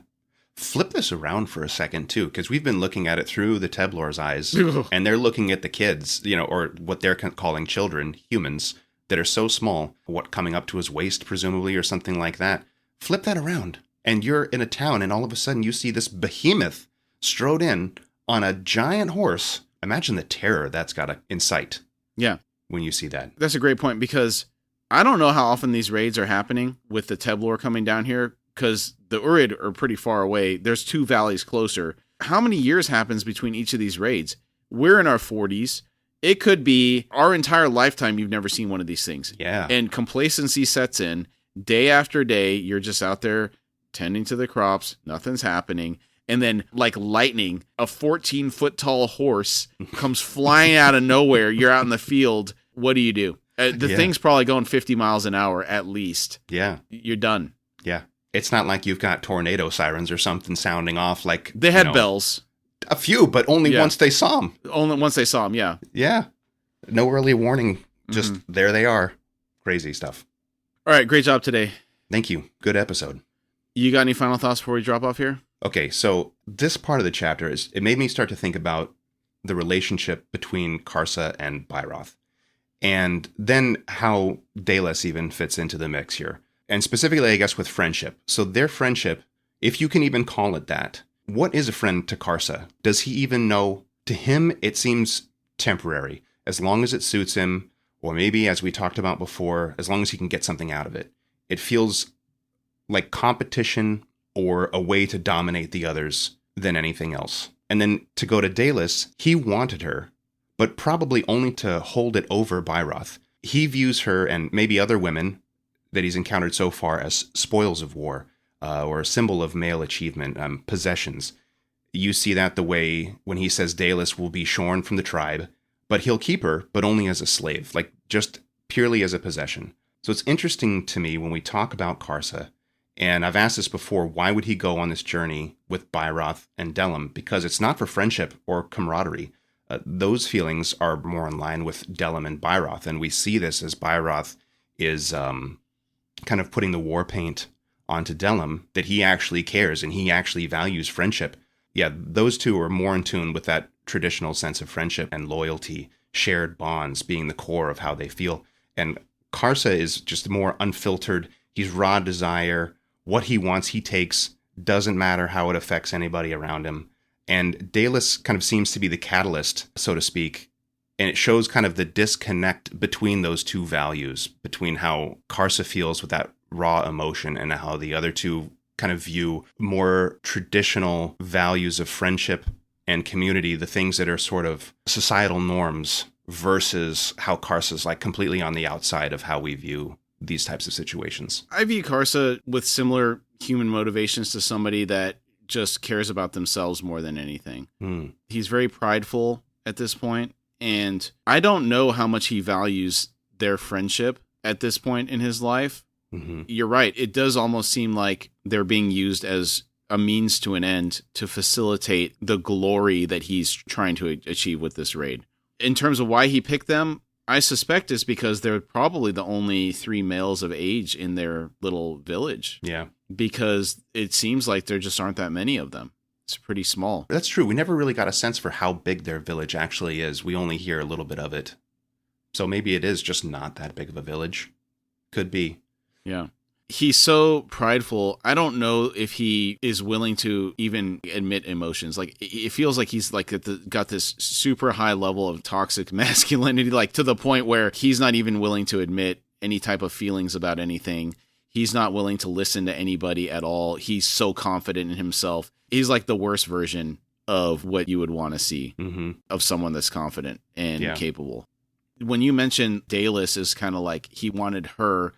Flip this around for a second, too, because we've been looking at it through the Teblor's eyes, and they're looking at the kids, or what they're calling children, humans, that are so small, coming up to his waist, presumably, or something like that. Flip that around. And you're in a town, and all of a sudden you see this behemoth strode in on a giant horse. Imagine the terror that's got to incite. Yeah. When you see that. That's a great point, because I don't know how often these raids are happening with the Teblor coming down here, because the Urid are pretty far away. There's 2 valleys closer. How many years happens between each of these raids? We're in our 40s. It could be our entire lifetime you've never seen one of these things. Yeah. And complacency sets in. Day after day, you're just out there tending to the crops, nothing's happening, and then like lightning, a 14-foot tall horse comes flying out of nowhere. You're out in the field. What do you do? The thing's probably going 50 miles an hour at least. Yeah. You're done. Yeah. It's not like you've got tornado sirens or something sounding off like... They had bells. A few, but only once they saw them. Only once they saw them, yeah. Yeah. No early warning. Just there they are. Crazy stuff. All right, great job today. Thank you. Good episode. You got any final thoughts before we drop off here? Okay, so this part of the chapter, it made me start to think about the relationship between Karsa and Bairoth, and then how Dalis even fits into the mix here. And specifically, I guess, with friendship. So their friendship, if you can even call it that, what is a friend to Karsa? Does he even know? To him, it seems temporary, as long as it suits him, or maybe, as we talked about before, as long as he can get something out of it. It feels like competition or a way to dominate the others than anything else. And then to go to Dalis, he wanted her, but probably only to hold it over Bairoth. He views her and maybe other women that he's encountered so far as spoils of war, or a symbol of male achievement, possessions. You see that the way when he says Dalis will be shorn from the tribe, but he'll keep her, but only as a slave, like just purely as a possession. So it's interesting to me when we talk about Karsa, and I've asked this before, why would he go on this journey with Bairoth and Delim? Because it's not for friendship or camaraderie. Those feelings are more in line with Delim and Bairoth, and we see this as Bairoth is kind of putting the war paint onto Delim, that he actually cares and he actually values friendship. Yeah, those two are more in tune with that traditional sense of friendship and loyalty, shared bonds being the core of how they feel. And Karsa is just more unfiltered. He's raw desire. What he wants, he takes. Doesn't matter how it affects anybody around him. And Dalis kind of seems to be the catalyst, so to speak. And it shows kind of the disconnect between those two values, between how Karsa feels with that raw emotion and how the other two kind of view more traditional values of friendship and community, the things that are sort of societal norms, versus how Karsa's like completely on the outside of how we view these types of situations. I view Karsa with similar human motivations to somebody that just cares about themselves more than anything. He's very prideful at this point, and I don't know how much he values their friendship at this point in his life. You're right. It does almost seem like they're being used as a means to an end to facilitate the glory that he's trying to achieve with this raid. In terms of why he picked them, I suspect it's because they're probably the only 3 males of age in their little village. Yeah. Because it seems like there just aren't that many of them. It's pretty small. That's true. We never really got a sense for how big their village actually is. We only hear a little bit of it. So maybe it is just not that big of a village. Could be. Yeah. He's so prideful. I don't know if he is willing to even admit emotions. Like, it feels like he's like got this super high level of toxic masculinity, like to the point where he's not even willing to admit any type of feelings about anything. He's not willing to listen to anybody at all. He's so confident in himself. He's like the worst version of what you would want to see of someone that's confident and capable. When you mentioned Dallas is kind of like he wanted her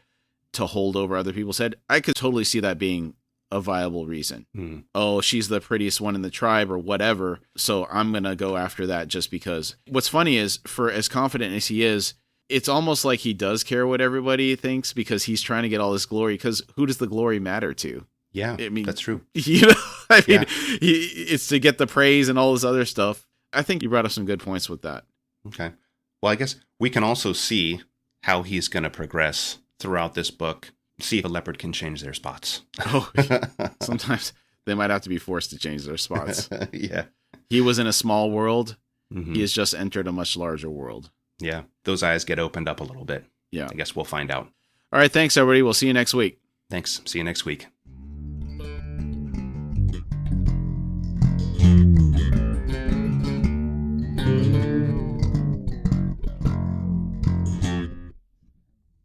to hold over other people's head, I could totally see that being a viable reason. Oh, she's the prettiest one in the tribe or whatever, so I'm going to go after that just because. What's funny is, for as confident as he is, it's almost like he does care what everybody thinks because he's trying to get all this glory, because who does the glory matter to? Yeah, I mean, that's true. You know, I mean, it's to get the praise and all this other stuff. I think you brought up some good points with that. Okay. Well, I guess we can also see how he's going to progress throughout this book. See if a leopard can change their spots. Oh, sometimes they might have to be forced to change their spots. Yeah. He was in a small world. He has just entered a much larger world. Yeah. Those eyes get opened up a little bit. Yeah. I guess we'll find out. All right. Thanks, everybody. We'll see you next week. Thanks. See you next week.